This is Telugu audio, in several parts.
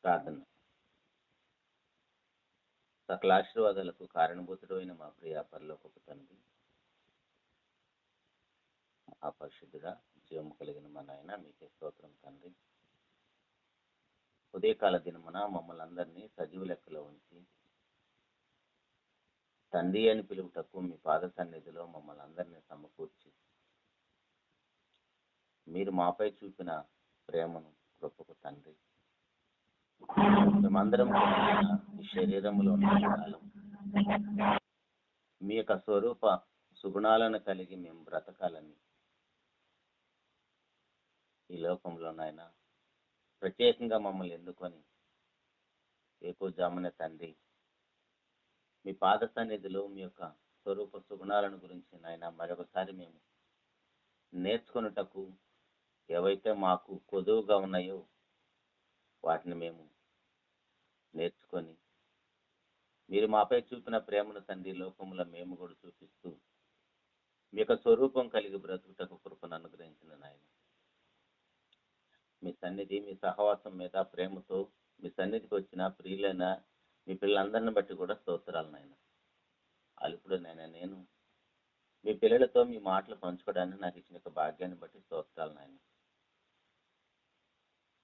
ప్రార్థన. సకల ఆశీర్వాదాలకు కారణభూతుడు అయిన మా ప్రియ పరలోకపు తండ్రి, ఆ పరిశుద్ధుడా, జీవము కలిగిన మా నాయన, మీకే స్తోత్రం తండ్రి. ఉదయకాల దినమున మమ్మల్ని అందరినీ సజీవ లెక్కలో ఉంచి తండ్రి అని పిలువుటకు మీ పాద సన్నిధిలో మమ్మల్ని అందరినీ సమకూర్చి మీరు మాపై చూపిన ప్రేమను కృపకు తండ్రి, మేమందరం ఈ శరీరములో ఉన్న కాలం మీ యొక్క స్వరూప సుగుణాలను కలిగి మేము బ్రతకాలని ఈ లోకంలో నాయన ప్రత్యేకంగా మమ్మల్ని ఎన్నుకొని ఏకోజామున తండ్రి మీ పాద సన్నిధిలో మీ యొక్క స్వరూప సుగుణాలను గురించి నాయన మరొకసారి మేము నేర్చుకొనుటకు ఏవైతే మాకు కొదువుగా ఉన్నాయో వాటిని మేము నేర్చుకొని మీరు మాపై చూపిన ప్రేమను తండ్రి లోకంలో మేము కూడా చూపిస్తూ మీ యొక్క స్వరూపం కలిగి బ్రతుకుటకు కృపను అనుగ్రహించిన నాయన, మీ సన్నిధి మీ సహవాసం మీద ప్రేమతో మీ సన్నిధికి వచ్చిన ప్రియులైన మీ పిల్లలందరిని బట్టి కూడా స్తోత్రాలు నాయన. అలుపుడు నాయన నేను మీ పిల్లలతో మీ మాటలు పంచుకోవడానికి నాకు ఇచ్చిన భాగ్యాన్ని బట్టి స్తోత్రాలు నాయన.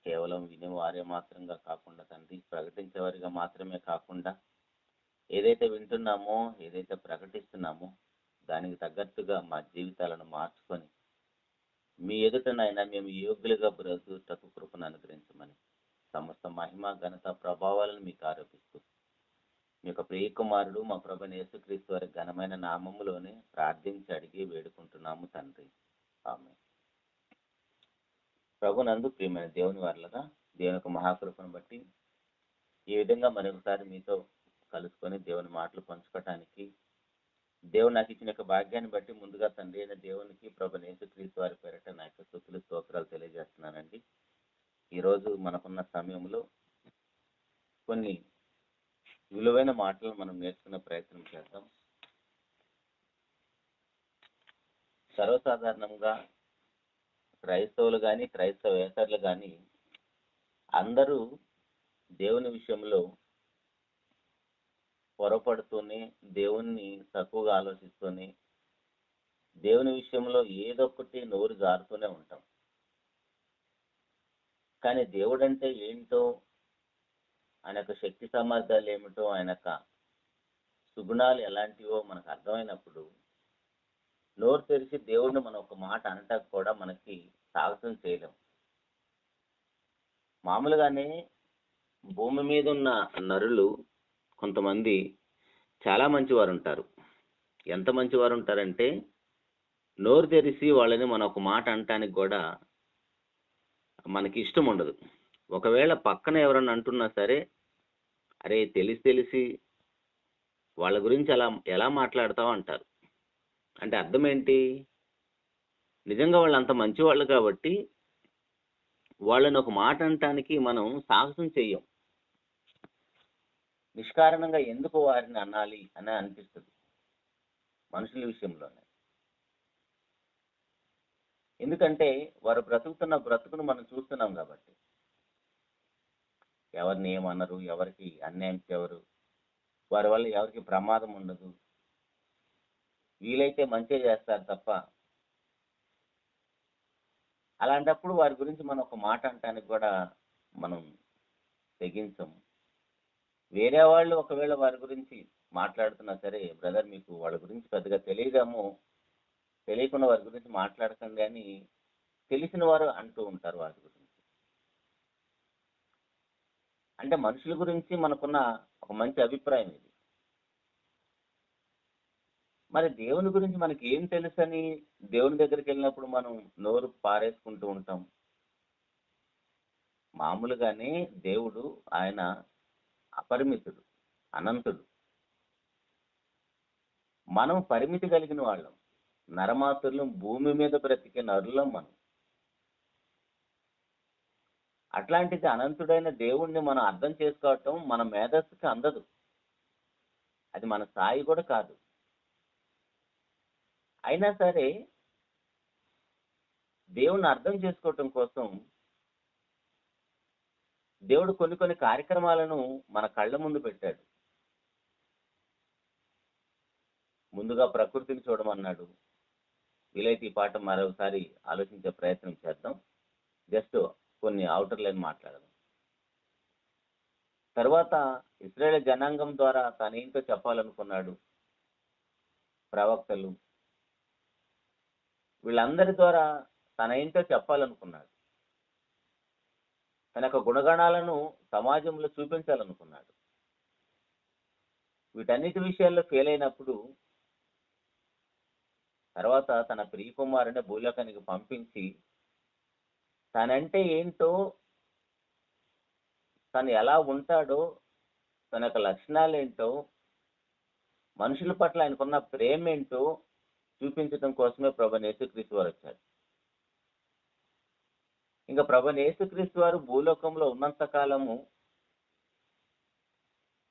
కేవలం వినేవారే మాత్రంగా కాకుండా తండ్రి, ప్రకటించేవారిగా మాత్రమే కాకుండా ఏదైతే వింటున్నామో ఏదైతే ప్రకటిస్తున్నామో దానికి తగ్గట్టుగా మా జీవితాలను మార్చుకొని మీ ఎదుటనైనా మేము యోగ్యులుగా బ్రతుకుటకు కృపను అనుగ్రహించమని సమస్త మహిమ ఘనత ప్రభావాలను మీకు ఆరోపిస్తూ మీ యొక్క ప్రియ కుమారుడు మా ప్రభువైన యేసుక్రీస్తు వారి ఘనమైన నామములోనే ప్రార్థించి అడిగి వేడుకుంటున్నాము తండ్రి, ఆమేన్. ప్రభునందు ప్రియమైన దేవుని వారలారా, దేవుని యొక్క మహాకృపను బట్టి ఈ విధంగా మరొకసారి మీతో కలుసుకొని దేవుని మాటలు పంచుకోవటానికి దేవుడు నాకు ఇచ్చిన యొక్క భాగ్యాన్ని బట్టి ముందుగా తండ్రి అయిన దేవునికి ప్రభువైన యేసుక్రీస్తు వారి పేరిట నా యొక్క స్తుతులు స్తోత్రాలు తెలియజేస్తున్నానండి. ఈరోజు మనకున్న సమయంలో కొన్ని విలువైన మాటలు మనం నేర్చుకునే ప్రయత్నం చేద్దాం. సర్వసాధారణంగా క్రైస్తవులు కానీ క్రైస్తవేతరులు కానీ అందరూ దేవుని విషయంలో పొరపడుతూనే, దేవుణ్ణి తక్కువగా ఆలోచిస్తూనే, దేవుని విషయంలో ఏదొక్కటి నోరు జారుతూనే ఉంటాం. కానీ దేవుడు అంటే ఏంటో, ఆయన యొక్క శక్తి సామర్థ్యాలు ఏమిటో, ఆయన యొక్క సుగుణాలు ఎలాంటివో మనకు అర్థమైనప్పుడు నోరు తెరిచి దేవుడిని మనం ఒక మాట అనటానికి కూడా మనకి సాహసం చేయలేం. మామూలుగానే భూమి మీద ఉన్న నరులు కొంతమంది చాలా మంచివారు ఉంటారు. ఎంత మంచివారు ఉంటారంటే నోరు తెరిచి వాళ్ళని మనం ఒక మాట అనటానికి కూడా మనకి ఇష్టం ఉండదు. ఒకవేళ పక్కన ఎవరన్నా అంటున్నా సరే, అరే తెలిసి వాళ్ళ గురించి ఎలా మాట్లాడతావు అంటారు. అంటే అర్థం ఏంటి? నిజంగా వాళ్ళు అంత మంచివాళ్ళు కాబట్టి వాళ్ళని ఒక మాట అనటానికి మనం సాహసం చెయ్యం. నిష్కారణంగా ఎందుకు వారిని అనాలి అని అనిపిస్తుంది మనుషుల విషయంలోనే. ఎందుకంటే వారు బ్రతుకుతున్న బ్రతుకును మనం చూస్తున్నాం కాబట్టి. ఎవరిని ఏమనరు, ఎవరికి అన్యాయం చేయరు, వారి వల్ల ఎవరికి ప్రమాదం ఉండదు, వీలైతే మంచి చేస్తారు తప్ప. అలాంటప్పుడు వారి గురించి మనం ఒక మాట అనటానికి కూడా మనం తెగించం. వేరే వాళ్ళు ఒకవేళ వారి గురించి మాట్లాడుతున్నా సరే, బ్రదర్ మీకు వాళ్ళ గురించి పెద్దగా తెలియదేమో, తెలియకుండా వారి గురించి మాట్లాడకండి అని తెలిసిన వారు అంటూ ఉంటారు వారి గురించి. అంటే మనుషుల గురించి మనకున్న ఒక మంచి అభిప్రాయం ఇది. మరి దేవుని గురించి మనకి ఏం తెలుసని దేవుని దగ్గరికి వెళ్ళినప్పుడు మనం నోరు పారేసుకుంటూ ఉంటాం. మామూలుగానే దేవుడు ఆయన అపరిమితుడు, అనంతుడు. మనం పరిమితి కలిగిన వాళ్ళం, నరమాతులం, భూమి మీద బ్రతికే నరులం మనం. అట్లాంటిది అనంతుడైన దేవుణ్ణి మనం అర్థం చేసుకోవటం మన మేధస్సుకి అందదు. అది మన స్థాయి కూడా కాదు. అయినా సరే దేవుణ్ణి అర్థం చేసుకోవటం కోసం దేవుడు కొన్ని కొన్ని కార్యక్రమాలను మన కళ్ళ ముందు పెట్టాడు. ముందుగా ప్రకృతిని చూడమన్నాడు. వీలైతే ఈ పాట మరోసారి ఆలోచించే ప్రయత్నం చేద్దాం. జస్ట్ కొన్ని అవుటర్ లైన్ మాట్లాడదాం. తర్వాత ఇశ్రాయేలు జనాంగం ద్వారా తనేంటో చెప్పాలనుకున్నాడు. ప్రవక్తలు వీళ్ళందరి ద్వారా తనేంటో చెప్పాలనుకున్నాడు. తన యొక్క గుణగణాలను సమాజంలో చూపించాలనుకున్నాడు. వీటన్నిటి విషయాల్లో ఫెయిల్ అయినప్పుడు తర్వాత తన ప్రియకుమారుని భూలోకానికి పంపించి తనంటే ఏంటో, తను ఎలా ఉంటాడో, తన యొక్క లక్షణాలు ఏంటో, మనుషుల పట్ల ఆయనకున్న ప్రేమ ఏంటో చూపించడం కోసమే ప్రభువైన యేసుక్రీస్తు వారు వచ్చాడు. ఇంకా ప్రభువైన యేసుక్రీస్తు వారు భూలోకంలో ఉన్నంత కాలము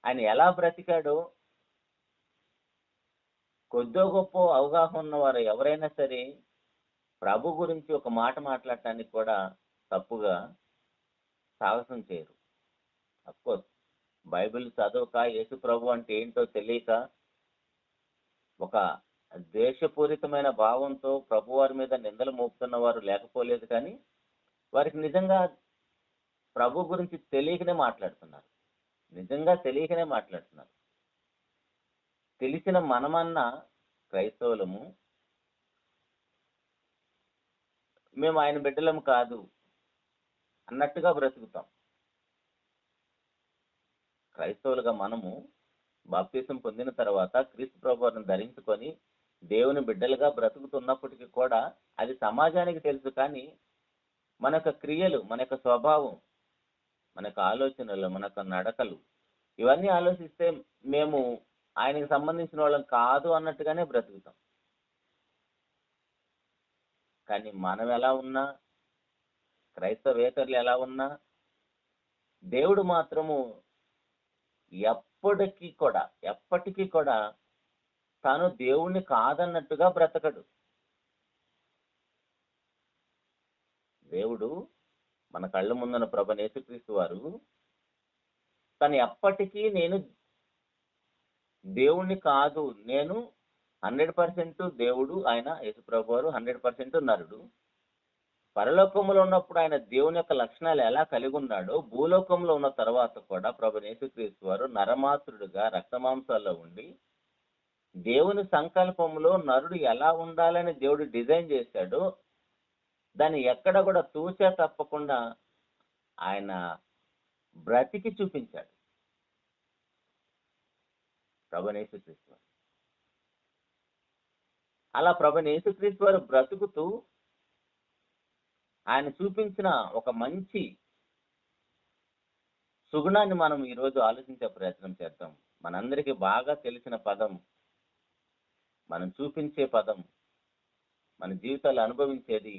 ఆయన ఎలా బ్రతికాడో కొద్దో గొప్ప అవగాహన ఉన్నవారు ఎవరైనా సరే ప్రభు గురించి ఒక మాట మాట్లాడటానికి కూడా తప్పుగా సాహసం చేయరు. అఫ్కోర్స్ బైబిల్ చదవక యేసు ప్రభు అంటే ఏంటో తెలియక ఒక ద్వేషపూరితమైన భావంతో ప్రభువారి మీద నిందలు మోపుతున్న వారు లేకపోలేదు, కానీ వారికి నిజంగా ప్రభు గురించి తెలియకనే మాట్లాడుతున్నారు. నిజంగా తెలియకనే మాట్లాడుతున్నారు. తెలిసిన మనమన్నా క్రైస్తవులము మేము ఆయన బిడ్డలం కాదు అన్నట్టుగా బ్రతుకుతాం. క్రైస్తవులుగా మనము బాప్తిసం పొందిన తర్వాత క్రీస్తు ప్రభువును ధరించుకొని దేవుని బిడ్డలుగా బ్రతుకుతున్నప్పటికీ కూడా అది సమాజానికి తెలుసు, కానీ మన యొక్క క్రియలు, మన యొక్క స్వభావం, మన యొక్క ఆలోచనలు, మన యొక్క నడకలు ఇవన్నీ ఆలోచిస్తే మేము ఆయనకి సంబంధించిన వాళ్ళం కాదు అన్నట్టుగానే బ్రతుకుతాం. కానీ మనం ఎలా ఉన్నా, క్రైస్తవేతరులు ఎలా ఉన్నా, దేవుడు మాత్రము ఎప్పటికీ కూడా తాను దేవుణ్ణి కాదన్నట్టుగా బ్రతకడు. దేవుడు మన కళ్ళ ముందున్న ప్రభువైన యేసుక్రీస్తు వారు తను ఎప్పటికీ నేను దేవుణ్ణి కాదు, నేను 100% దేవుడు, ఆయన యేసుప్రభు వారు 100% నరుడు. పరలోకంలో ఉన్నప్పుడు ఆయన దేవుని యొక్క లక్షణాలు ఎలా కలిగి ఉన్నాడో భూలోకంలో ఉన్న తర్వాత కూడా ప్రభువైన యేసుక్రీస్తు వారు నరమాత్రుడుగా రక్తమాంసాల్లో ఉండి దేవుని సంకల్పంలో నరుడు ఎలా ఉండాలని దేవుడు డిజైన్ చేశాడో దాన్ని ఎక్కడ కూడా తూచా తప్పకుండా ఆయన బ్రతికి చూపించాడు ప్రభువైన యేసుక్రీస్తు వారు. అలా ప్రభువైన యేసుక్రీస్తు వారు బ్రతుకుతూ ఆయన చూపించిన ఒక మంచి సుగుణాన్ని మనం ఈరోజు ఆలోచించే ప్రయత్నం చేద్దాం. మనందరికీ బాగా తెలిసిన పదం, మనం చూపించే పదం, మన జీవితాలు అనుభవించేది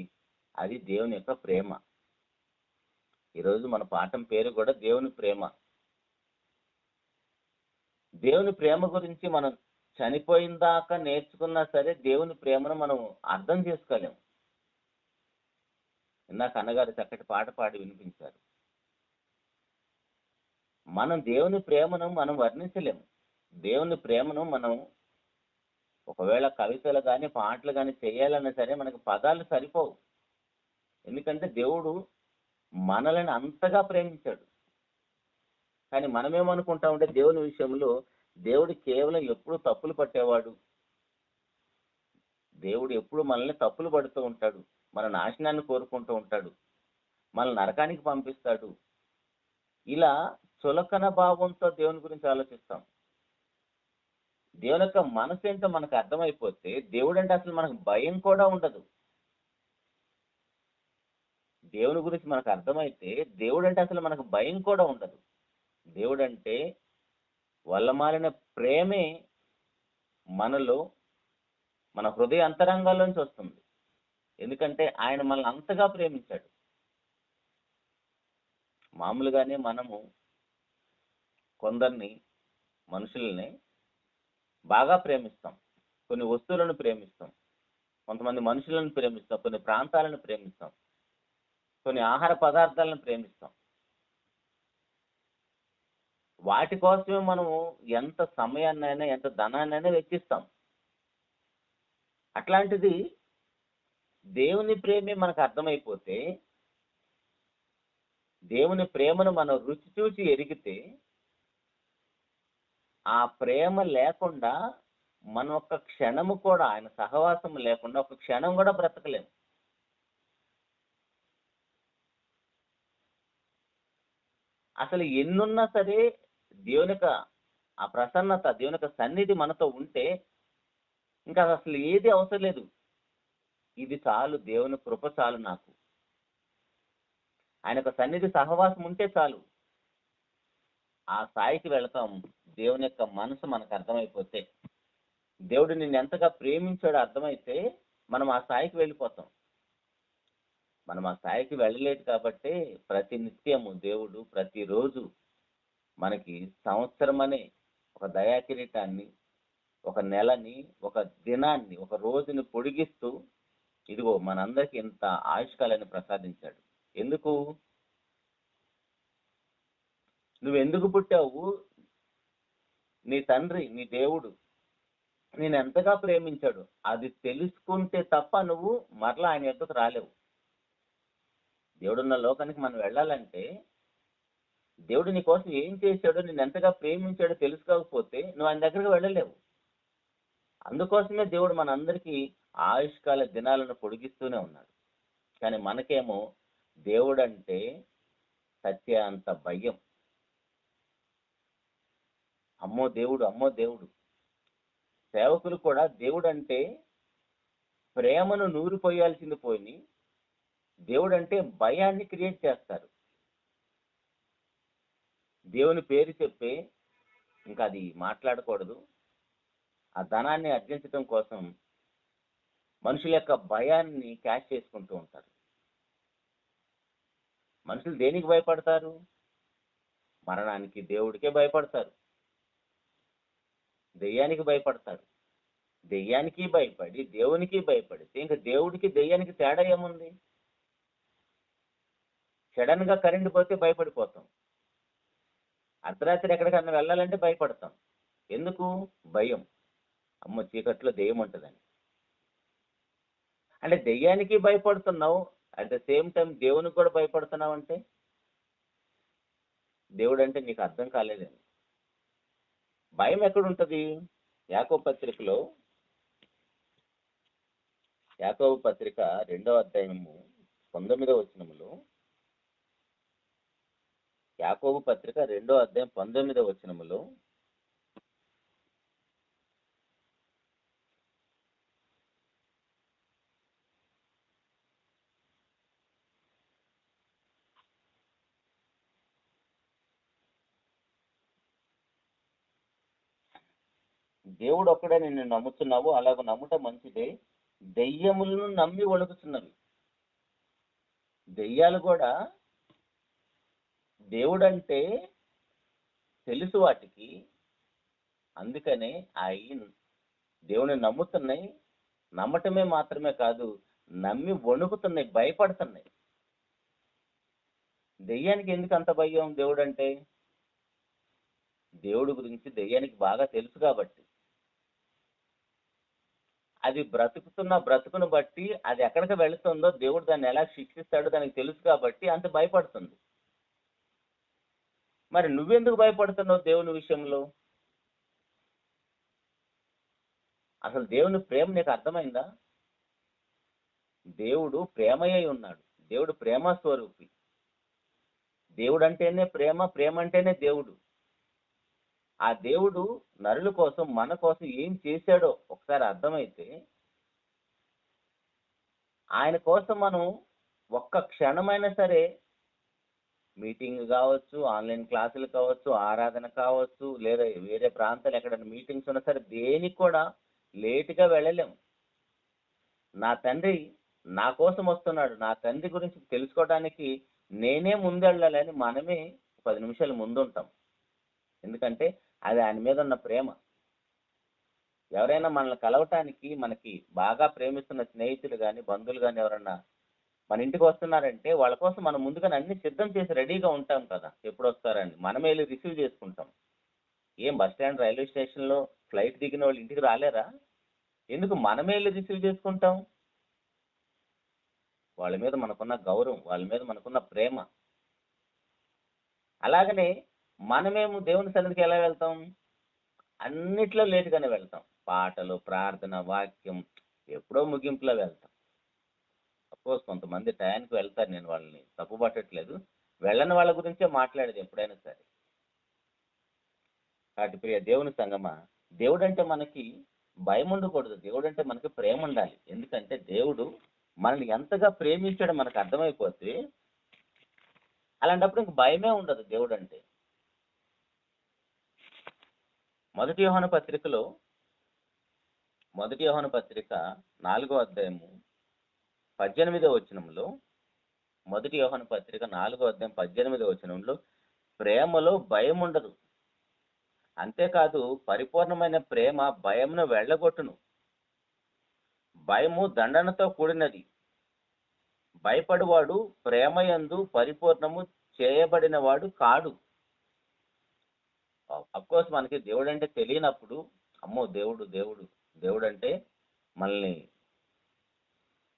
అది దేవుని యొక్క ప్రేమ. ఈరోజు మన పాఠం పేరు కూడా దేవుని ప్రేమ. దేవుని ప్రేమ గురించి మనం చనిపోయిన దాకా నేర్చుకున్నా సరే దేవుని ప్రేమను మనం అర్థం చేసుకోలేము. ఇందాక అన్నగారు చక్కటి పాట పాడి వినిపించారు. మనం దేవుని ప్రేమను మనం వర్ణించలేము. దేవుని ప్రేమను మనం ఒకవేళ కవితలు కానీ పాటలు కానీ చేయాలన్నా సరే మనకు పదాలు సరిపోవు. ఎందుకంటే దేవుడు మనల్ని అంతగా ప్రేమించాడు. కానీ మనమేమనుకుంటా ఉంటే దేవుని విషయంలో దేవుడు కేవలం ఎప్పుడు తప్పులు పట్టేవాడు, దేవుడు ఎప్పుడు మనల్ని తప్పులు పడుతూ ఉంటాడు, మన నాశనాన్ని కోరుకుంటూ ఉంటాడు, మనల్ని నరకానికి పంపిస్తాడు. ఇలా చులకన భావంతో దేవుని గురించి ఆలోచిస్తాం. దేవుని యొక్క మనసు ఏంటో మనకు అర్థమైపోతే దేవుడు అంటే అసలు మనకు భయం కూడా ఉండదు. దేవుని గురించి మనకు అర్థమైతే దేవుడు అంటే అసలు మనకు భయం కూడా ఉండదు. దేవుడు అంటే వల్లమాలిన ప్రేమే మనలో, మన హృదయ అంతరంగాల్లోంచి వస్తుంది. ఎందుకంటే ఆయన మనల్ని అంతగా ప్రేమించాడు. మామూలుగానే మనము కొందరిని, మనుషుల్ని బాగా ప్రేమిస్తాం, కొన్ని వస్తువులను ప్రేమిస్తాం, కొంతమంది మనుషులను ప్రేమిస్తాం, కొన్ని ప్రాంతాలను ప్రేమిస్తాం, కొన్ని ఆహార పదార్థాలను ప్రేమిస్తాం. వాటి కోసమే మనము ఎంత సమయాన్నైనా ఎంత ధనాన్నైనా వెచ్చిస్తాం. అట్లాంటిది దేవుని ప్రేమే మనకు అర్థమైపోతే, దేవుని ప్రేమను మనం రుచి చూసి ఎరిగితే, ఆ ప్రేమ లేకుండా మనం ఒక్క క్షణము కూడా, ఆయన సహవాసం లేకుండా ఒక క్షణం కూడా బ్రతకలేము. అసలు ఎన్నున్నా సరే దేవుని యొక్క ఆ ప్రసన్నత, దేవుని యొక్క సన్నిధి మనతో ఉంటే ఇంకా అసలు ఏది అవసరం లేదు. ఇది చాలు, దేవుని కృప చాలు నాకు, ఆయన యొక్క సన్నిధి సహవాసం ఉంటే చాలు. ఆ స్థాయికి వెళతాం. దేవుని యొక్క మనసు మనకు అర్థమైపోతే, దేవుడు నిన్ను ఎంతగా ప్రేమించాడో అర్థమైతే మనం ఆ స్థాయికి వెళ్ళిపోతాం. మనం ఆ స్థాయికి వెళ్ళలేదు కాబట్టి ప్రతి నిత్యము దేవుడు ప్రతిరోజు మనకి సంవత్సరం అనే ఒక దయా కిరీటాన్ని, ఒక నెలని, ఒక దినాన్ని, ఒక రోజుని పొడిగిస్తూ ఇదిగో మనందరికి ఇంత ఆయుష్కాలాన్ని ప్రసాదించాడు. ఎందుకు? నువ్వెందుకు పుట్టావు? నీ తండ్రి, నీ దేవుడు నేను ఎంతగా ప్రేమించాడు అది తెలుసుకుంటే తప్ప నువ్వు మరలా ఆయన యొద్దకు రాలేవు. దేవుడున్న లోకానికి మనం వెళ్ళాలంటే, దేవుడు నీ కోసం ఏం చేశాడో, నేను ఎంతగా ప్రేమించాడో తెలుసుకోకపోతే నువ్వు ఆయన దగ్గరకు వెళ్ళలేవు. అందుకోసమే దేవుడు మనందరికీ ఆయుష్కాల దినాలను పొడిగిస్తూనే ఉన్నాడు. కానీ మనకేమో దేవుడు అంటే సత్య అంత భయం. అమ్మో దేవుడు, అమ్మో దేవుడు. సేవకులు కూడా దేవుడు అంటే ప్రేమను నూరిపోయాల్సింది పోయి దేవుడు అంటే భయాన్ని క్రియేట్ చేస్తారు. దేవుని పేరు చెప్పి ఇంకా అది మాట్లాడకూడదు. ఆ ధనాన్ని అర్జించడం కోసం మనుషుల యొక్క భయాన్ని క్యాష్ చేసుకుంటూ ఉంటారు. మనుషులు దేనికి భయపడతారు? మరణానికి. దేవుడికే భయపడతారు. దెయ్యానికి భయపడతారు. దెయ్యానికి భయపడి దేవునికి భయపడితే ఇంకా దేవుడికి దెయ్యానికి తేడా ఏముంది? సడన్ గా కరెంట్ పోతే భయపడిపోతాం. అర్ధరాత్రి ఎక్కడికన్నా వెళ్ళాలంటే భయపడతాం. ఎందుకు? భయం. అమ్మ చీకట్లో దెయ్యం ఉంటుందని. అంటే దెయ్యానికి భయపడుతున్నావు, అట్ ద సేమ్ టైం దేవునికి కూడా భయపడుతున్నావు అంటే దేవుడు అంటే నీకు అర్థం కాలేదని. భయం ఎక్కడుంటది? యాకోబు పత్రికలో, యాకోబు పత్రిక 2వ అధ్యాయము 19వ వచనములో, యాకోబు పత్రిక 2వ అధ్యాయం 19వ వచనములో, దేవుడు ఒక్కడే నిన్ను నమ్ముతున్నావు, అలాగ నమ్ముట మంచిదే. దెయ్యములను నమ్మి వణుకుతున్నవి. దెయ్యాలు కూడా దేవుడంటే తెలుసు వాటికి, అందుకనే అవి దేవుని నమ్ముతున్నాయి. నమ్మటమే మాత్రమే కాదు, నమ్మి వణుకుతున్నాయి, భయపడుతున్నాయి. దెయ్యానికి ఎందుకు అంత భయం? దేవుడంటే దేవుడి గురించి దెయ్యానికి బాగా తెలుసు కాబట్టి, అది బ్రతుకుతున్న బ్రతుకును బట్టి అది ఎక్కడికి వెళుతుందో, దేవుడు దాన్ని ఎలా శిక్షిస్తాడో దానికి తెలుసు కాబట్టి అంత భయపడుతుంది. మరి నువ్వెందుకు భయపడుతున్నావు దేవుని విషయంలో? అసలు దేవుని ప్రేమ నీకు అర్థమైందా? దేవుడు ప్రేమయ్య ఉన్నాడు. దేవుడు ప్రేమ స్వరూపి. దేవుడు అంటేనే ప్రేమ, ప్రేమ అంటేనే దేవుడు. ఆ దేవుడు నరుల కోసం, మన కోసం ఏం చేశాడో ఒకసారి అర్థమైతే, ఆయన కోసం మనం ఒక్క క్షణమైనా సరే, మీటింగ్ కావచ్చు, ఆన్లైన్ క్లాసులు కావచ్చు, ఆరాధన కావచ్చు, లేదా వేరే ప్రాంతాలు ఎక్కడైనా మీటింగ్స్ ఉన్నా సరే దేనికి కూడా లేటుగా వెళ్ళలేం. నా తండ్రి నా కోసం వస్తున్నాడు, నా తండ్రి గురించి తెలుసుకోవడానికి నేనే ముందెళ్ళాలని మనమే 10 నిమిషాలు ముందుంటాం. ఎందుకంటే అది ఆయన మీద ఉన్న ప్రేమ. ఎవరైనా మనల్ని కలవటానికి, మనకి బాగా ప్రేమిస్తున్న స్నేహితులు కానీ, బంధువులు కానీ ఎవరన్నా మన ఇంటికి వస్తున్నారంటే వాళ్ళ కోసం మనం ముందుగానే అన్ని సిద్ధం చేసి రెడీగా ఉంటాం కదా, ఎప్పుడు వస్తారని. మనమే వెళ్ళి రిసీవ్ చేసుకుంటాం. ఏం బస్ స్టాండ్, రైల్వే స్టేషన్లో ఫ్లైట్ దిగిన వాళ్ళు ఇంటికి రాలేరా? ఎందుకు మనమే వెళ్ళి రిసీవ్ చేసుకుంటాం? వాళ్ళ మీద మనకున్న గౌరవం, వాళ్ళ మీద మనకున్న ప్రేమ. అలాగనే మనమేమో దేవుని సన్నిధికి ఎలా వెళ్తాం? అన్నిట్లో లేటుగానే వెళ్తాం. పాటలు, ప్రార్థన, వాక్యం ఎప్పుడో ముగింపులో వెళ్తాం. సపోజ్ కొంతమంది టయానికి వెళ్తారు, నేను వాళ్ళని తప్పు పట్టట్లేదు, వెళ్ళని వాళ్ళ గురించే మాట్లాడేది ఎప్పుడైనా సరే. కాబట్టి ప్రియ దేవుని సంగమా, దేవుడు అంటే మనకి భయం ఉండకూడదు, దేవుడు అంటే మనకి ప్రేమ ఉండాలి. ఎందుకంటే దేవుడు మనల్ని ఎంతగా ప్రేమించాడో మనకు అర్థమైపోతే అలాంటప్పుడు ఇంక భయమే ఉండదు దేవుడు అంటే. మొదటి యోహాను పత్రిక 4వ అధ్యాయము 18వ వచనంలో, మొదటి యోహాను పత్రిక 4వ అధ్యాయం 18వ వచనంలో, ప్రేమలో భయం ఉండదు, అంతేకాదు పరిపూర్ణమైన ప్రేమ భయమును వెళ్ళగొట్టును. భయము దండనతో కూడినది, భయపడువాడు ప్రేమయందు పరిపూర్ణము చేయబడిన వాడు కాడు. అఫ్కోర్స్ మనకి దేవుడు అంటే తెలియనప్పుడు, అమ్మో దేవుడు దేవుడు దేవుడు అంటే మనల్ని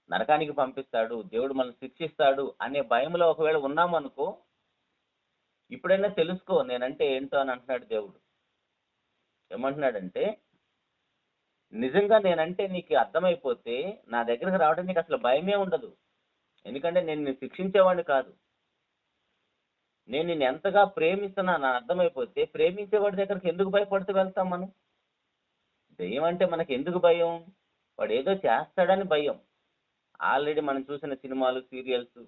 నరకానికి పంపిస్తాడు, దేవుడు మనల్ని శిక్షిస్తాడు అనే భయంలో ఒకవేళ ఉన్నామనుకో, ఇప్పుడైనా తెలుసుకో నేనంటే ఏంటో అని అంటున్నాడు దేవుడు. ఏమంటున్నాడంటే, నిజంగా నేనంటే నీకు అర్థమైపోతే నా దగ్గరకు రావడానికి నీకు అసలు భయమే ఉండదు. ఎందుకంటే నేను నిన్ను శిక్షించేవాడిని కాదు. నేను నిన్ను ఎంతగా ప్రేమిస్తున్నా నా అర్థమైపోతే ప్రేమించేవాడి దగ్గరికి ఎందుకు భయపడుతూ వెళ్తాం మనం? దెయ్యం అంటే మనకి ఎందుకు భయం? వాడు ఏదో చేస్తాడని భయం. ఆల్రెడీ మనం చూసిన సినిమాలు, సీరియల్స్,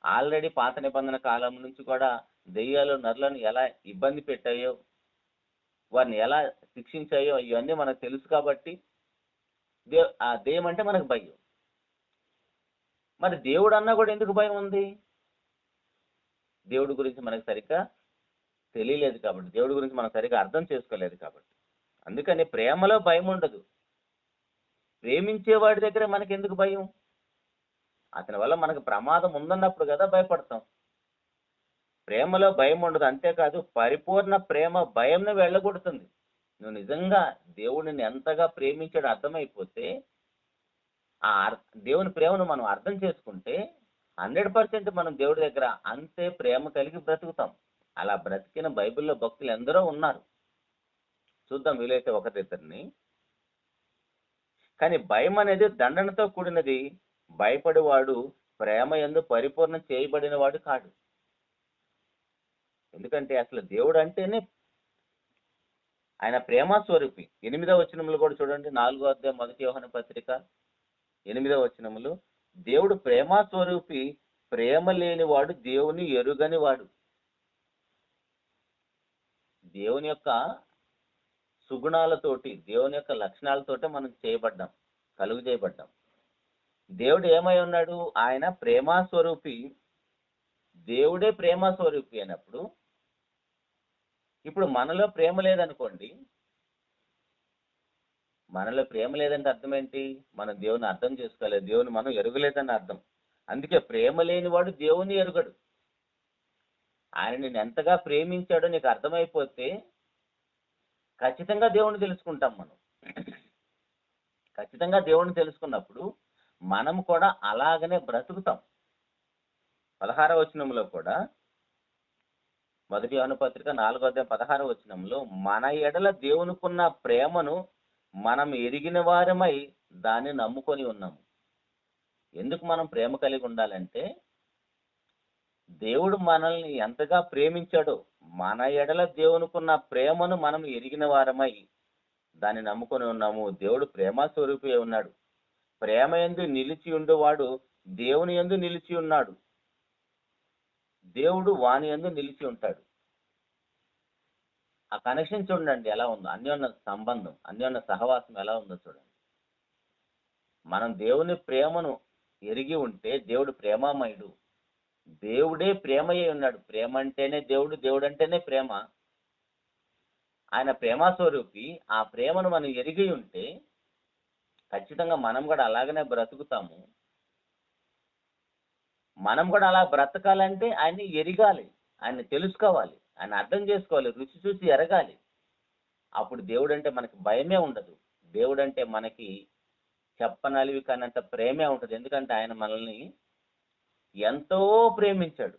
ఆల్రెడీ పాత నిబంధన కాలం నుంచి కూడా దెయ్యాలు నరులను ఎలా ఇబ్బంది పెట్టాయో, వారిని ఎలా శిక్షించాయో ఇవన్నీ మనకు తెలుసు. కాబట్టి ఆ దెయ్యం అంటే మనకు భయం. మరి దేవుడు అన్నా కూడా ఎందుకు భయం ఉంది? దేవుడి గురించి మనకు సరిగ్గా తెలియలేదు కాబట్టి, దేవుడి గురించి మనం సరిగ్గా అర్థం చేసుకోలేదు కాబట్టి. అందుకని ప్రేమలో భయం ఉండదు. ప్రేమించేవాడి దగ్గర మనకి ఎందుకు భయం? అతని వల్ల మనకు ప్రమాదం ఉందన్నప్పుడు కదా భయపడతాం. ప్రేమలో భయం ఉండదు, అంతేకాదు పరిపూర్ణ ప్రేమ భయంను వెళ్ళగొడుతుంది. నువ్వు నిజంగా దేవుడిని ఎంతగా ప్రేమించాడో అర్థమైపోతే, ఆ దేవుని ప్రేమను మనం అర్థం చేసుకుంటే 100% మనం దేవుడి దగ్గర అంతే ప్రేమ కలిగి బ్రతుకుతాం. అలా బ్రతికిన బైబిల్లో భక్తులు ఎందరో ఉన్నారు. చూద్దాం వీలైతే ఒకరిద్దరిని. కానీ భయం అనేది దండనతో కూడినది, భయపడేవాడు ప్రేమ యందు పరిపూర్ణం చేయబడిన వాడు కాడు. ఎందుకంటే అసలు దేవుడు అంటేనే ఆయన ప్రేమ స్వరూపి. 8వ వచనంలో కూడా చూడండి, 4వ అధ్యాయం మొదటి యోహాను పత్రిక 8వ వచనంలో, దేవుడు ప్రేమ స్వరూపి, ప్రేమ లేనివాడు దేవుని ఎరుగని వాడు. దేవుని యొక్క సుగుణాలతోటి, దేవుని యొక్క లక్షణాలతోటే మనం కలుగు చేయబడ్డాం. దేవుడు ఏమై ఉన్నాడు? ఆయన ప్రేమ స్వరూపి. దేవుడే ప్రేమ స్వరూపి అయినప్పుడు, ఇప్పుడు మనలో ప్రేమ లేదనుకోండి, మనలో ప్రేమ లేదంటే అర్థం ఏంటి? మనం దేవుని అర్థం చేసుకోలేదు, దేవుని మనం ఎరుగలేదని అర్థం. అందుకే ప్రేమ లేనివాడు దేవుని ఎరుగడు. ఆయన నిన్ను ఎంతగా ప్రేమించాడో నీకు అర్థమైపోతే ఖచ్చితంగా దేవుణ్ణి తెలుసుకుంటాం మనం. ఖచ్చితంగా దేవుణ్ణి తెలుసుకున్నప్పుడు మనం కూడా అలాగనే బ్రతుకుతాం. 16వ వచనంలో కూడా, మొదటి యోహాను పత్రిక 4వ అధ్యాయం 16వ వచనంలో, మన ఎడల దేవునికున్న ప్రేమను మనం ఎరిగిన వారమై దాన్ని నమ్ముకొని ఉన్నాము. ఎందుకు మనం ప్రేమ కలిగి ఉండాలంటే, దేవుడు మనల్ని ఎంతగా ప్రేమించాడో, మన ఎడల దేవునికున్న ప్రేమను మనం ఎరిగిన వారమై దాన్ని నమ్ముకొని ఉన్నాము. దేవుడు ప్రేమ స్వరూపి ఉన్నాడు. ప్రేమ యందు నిలిచి ఉండేవాడు దేవుని యందు నిలిచి ఉన్నాడు, దేవుడు వాని యందు నిలిచి ఉంటాడు. ఆ కనెక్షన్ చూడండి ఎలా ఉందో, అన్యోన్య సంబంధం, అన్యోన్య సహవాసం ఎలా ఉందో చూడండి. మనం దేవుని ప్రేమను ఎరిగి ఉంటే, దేవుడు ప్రేమామయుడు, దేవుడే ప్రేమయ్యే ఉన్నాడు. ప్రేమ అంటేనే దేవుడు, దేవుడు అంటేనే ప్రేమ. ఆయన ప్రేమ స్వరూపి. ఆ ప్రేమను మనం ఎరిగి ఉంటే ఖచ్చితంగా మనం కూడా అలాగనే బ్రతుకుతాము. మనం కూడా అలా బ్రతకాలంటే ఆయన్ని ఎరగాలి, ఆయన్ని తెలుసుకోవాలి, ఆయన అర్థం చేసుకోవాలి, రుచి చూసి ఎరగాలి. అప్పుడు దేవుడు అంటే మనకి భయమే ఉండదు. దేవుడు అంటే మనకి చెప్పనలివి కానంత ప్రేమే ఉంటుంది. ఎందుకంటే ఆయన మనల్ని ఎంతో ప్రేమించాడు.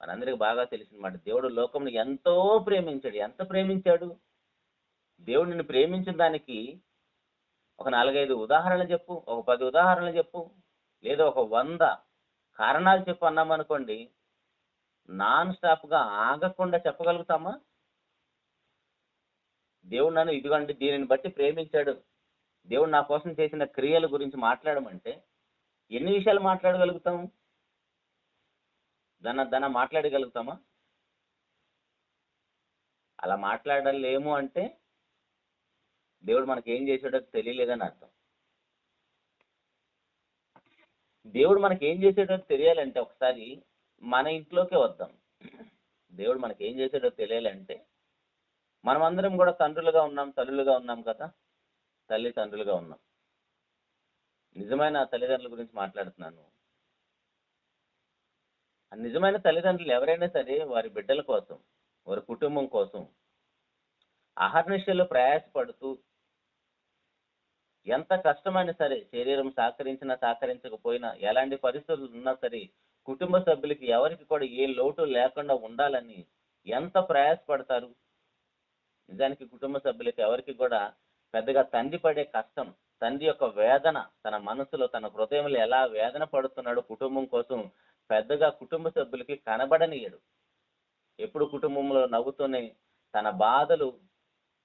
మనందరికి బాగా తెలిసిన మాట. దేవుడు లోకంను ఎంతో ప్రేమించాడు. ఎంత ప్రేమించాడు? దేవుడు నిన్ను ప్రేమించిన దానికి ఒక 4-5 ఉదాహరణలు చెప్పు, ఒక 10 ఉదాహరణలు చెప్పు, లేదా ఒక 100 కారణాలు చెప్పు అన్నామనుకోండి, నాన్ స్టాప్గా ఆగకుండా చెప్పగలుగుతామా? దేవుడు నన్ను ఇదిగోండి దీనిని బట్టి ప్రేమించాడు, దేవుడు నా కోసం చేసిన క్రియల గురించి మాట్లాడమంటే ఎన్ని విషయాలు మాట్లాడగలుగుతాం? దన మాట్లాడగలుగుతామా? అలా మాట్లాడలేము అంటే దేవుడు మనకి ఏం చేశాడో తెలియలేదని అర్థం. దేవుడు మనకి ఏం చేసాడో తెలియాలంటే ఒకసారి మన ఇంట్లోకే వద్దాం. దేవుడు మనకి ఏం చేసాడో తెలియాలంటే మనమందరం కూడా తండ్రులుగా ఉన్నాం, తల్లులుగా ఉన్నాం కదా, తండ్రులుగా ఉన్నాం. నిజమైన తల్లిదండ్రుల గురించి మాట్లాడుతున్నాను. నిజమైన తల్లిదండ్రులు ఎవరైనా సరే వారి బిడ్డల కోసం, వారి కుటుంబం కోసం అహర్నిశలు ప్రయాసపడుతూ ఎంత కష్టమైనా సరే, శరీరం సహకరించినా సహకరించకపోయినా, ఎలాంటి పరిస్థితులు ఉన్నా సరే, కుటుంబ సభ్యులకి ఎవరికి కూడా ఏ లోటు లేకుండా ఉండాలని ఎంత ప్రయాసపడతారు. నిజానికి కుటుంబ సభ్యులకి ఎవరికి కూడా పెద్దగా తండ్రి పడే కష్టం, తండ్రి యొక్క వేదన, తన మనసులో తన హృదయంలో ఎలా వేదన పడుతున్నాడో కుటుంబం కోసం పెద్దగా కుటుంబ సభ్యులకి కనబడనియడు. ఎప్పుడు కుటుంబంలో నవ్వుతూనే తన బాధలు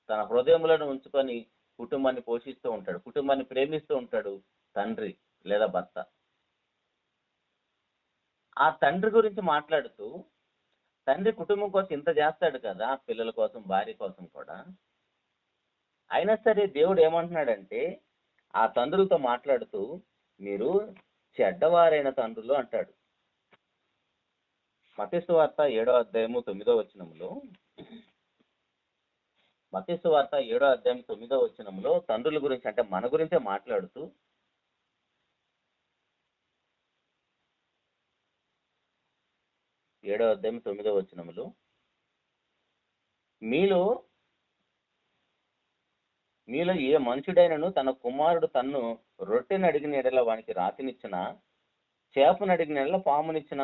తన హృదయంలో ఉంచుకొని కుటుంబాన్ని పోషిస్తూ ఉంటాడు, కుటుంబాన్ని ప్రేమిస్తూ ఉంటాడు తండ్రి లేదా భర్త. ఆ తండ్రి గురించి మాట్లాడుతూ, తండ్రి కుటుంబం కోసం ఇంత చేస్తాడు కదా, పిల్లల కోసం, భార్య కోసం కూడా. అయినా సరే దేవుడు ఏమంటున్నాడంటే ఆ తండ్రులతో మాట్లాడుతూ, మీరు చెడ్డవారైన తండ్రులు అంటాడు. మత్తయి సువార్త 7వ అధ్యాయము 9వ వచనంలో, మత్తయి సువార్త 7వ అధ్యాయం 9వ వచనంలో తండ్రుల గురించి అంటే మన గురించే మాట్లాడుతూ, 7వ అధ్యాయం 9వ వచనంలో, మీలో ఏ మనుషుడైనను తన కుమారుడు తన్ను రొట్టెని అడిగిన ఎడల వానికి రాతినిచ్చిన, చేపను అడిగిన ఎడల పామునిచ్చిన,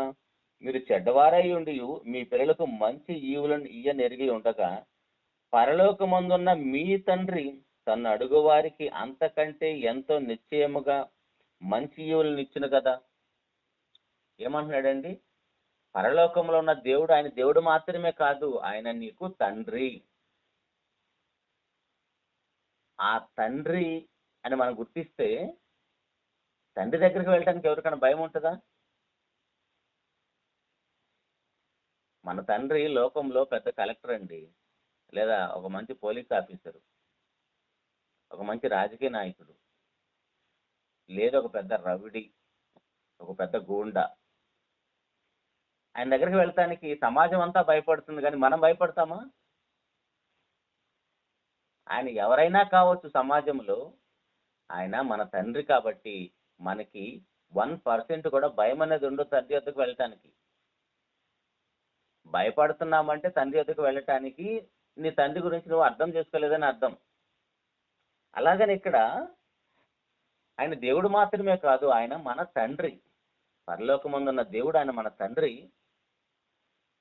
మీరు చెడ్డవారై ఉండి మీ పిల్లలకు మంచి ఈవులను ఇయ్యనెరిగి ఉండగా పరలోకమందున్న మీ తండ్రి తన్ను అడుగువారికి అంతకంటే ఎంతో నిశ్చయముగా మంచి ఈవులను ఇచ్చును కదా. ఏమంటున్నాడండి? పరలోకంలో ఉన్న దేవుడు ఆయన దేవుడు మాత్రమే కాదు, ఆయన నీకు తండ్రి. ఆ తండ్రి అని మనం గుర్తిస్తే తండ్రి దగ్గరికి వెళ్ళడానికి ఎవరికైనా భయం ఉంటుందా? మన తండ్రి లోకంలో పెద్ద కలెక్టర్ అండి, లేదా ఒక మంచి పోలీస్ ఆఫీసరు, ఒక మంచి రాజకీయ నాయకుడు, లేదా ఒక పెద్ద రౌడీ, ఒక పెద్ద గూండా. ఆయన దగ్గరికి వెళ్తానికి సమాజం అంతా భయపడుతుంది, కానీ మనం భయపడతామా? ఆయన ఎవరైనా కావచ్చు సమాజంలో, ఆయన మన తండ్రి కాబట్టి మనకి 1% కూడా భయం అనేది ఉండదు తండ్రి వద్దకు వెళ్ళటానికి. భయపడుతున్నామంటే తండ్రి వద్దకు వెళ్ళటానికి నీ తండ్రి గురించి నువ్వు అర్థం చేసుకోలేదని అర్థం. అలాగని ఇక్కడ ఆయన దేవుడు మాత్రమే కాదు, ఆయన మన తండ్రి. పరలోకమందున్న దేవుడు ఆయన మన తండ్రి.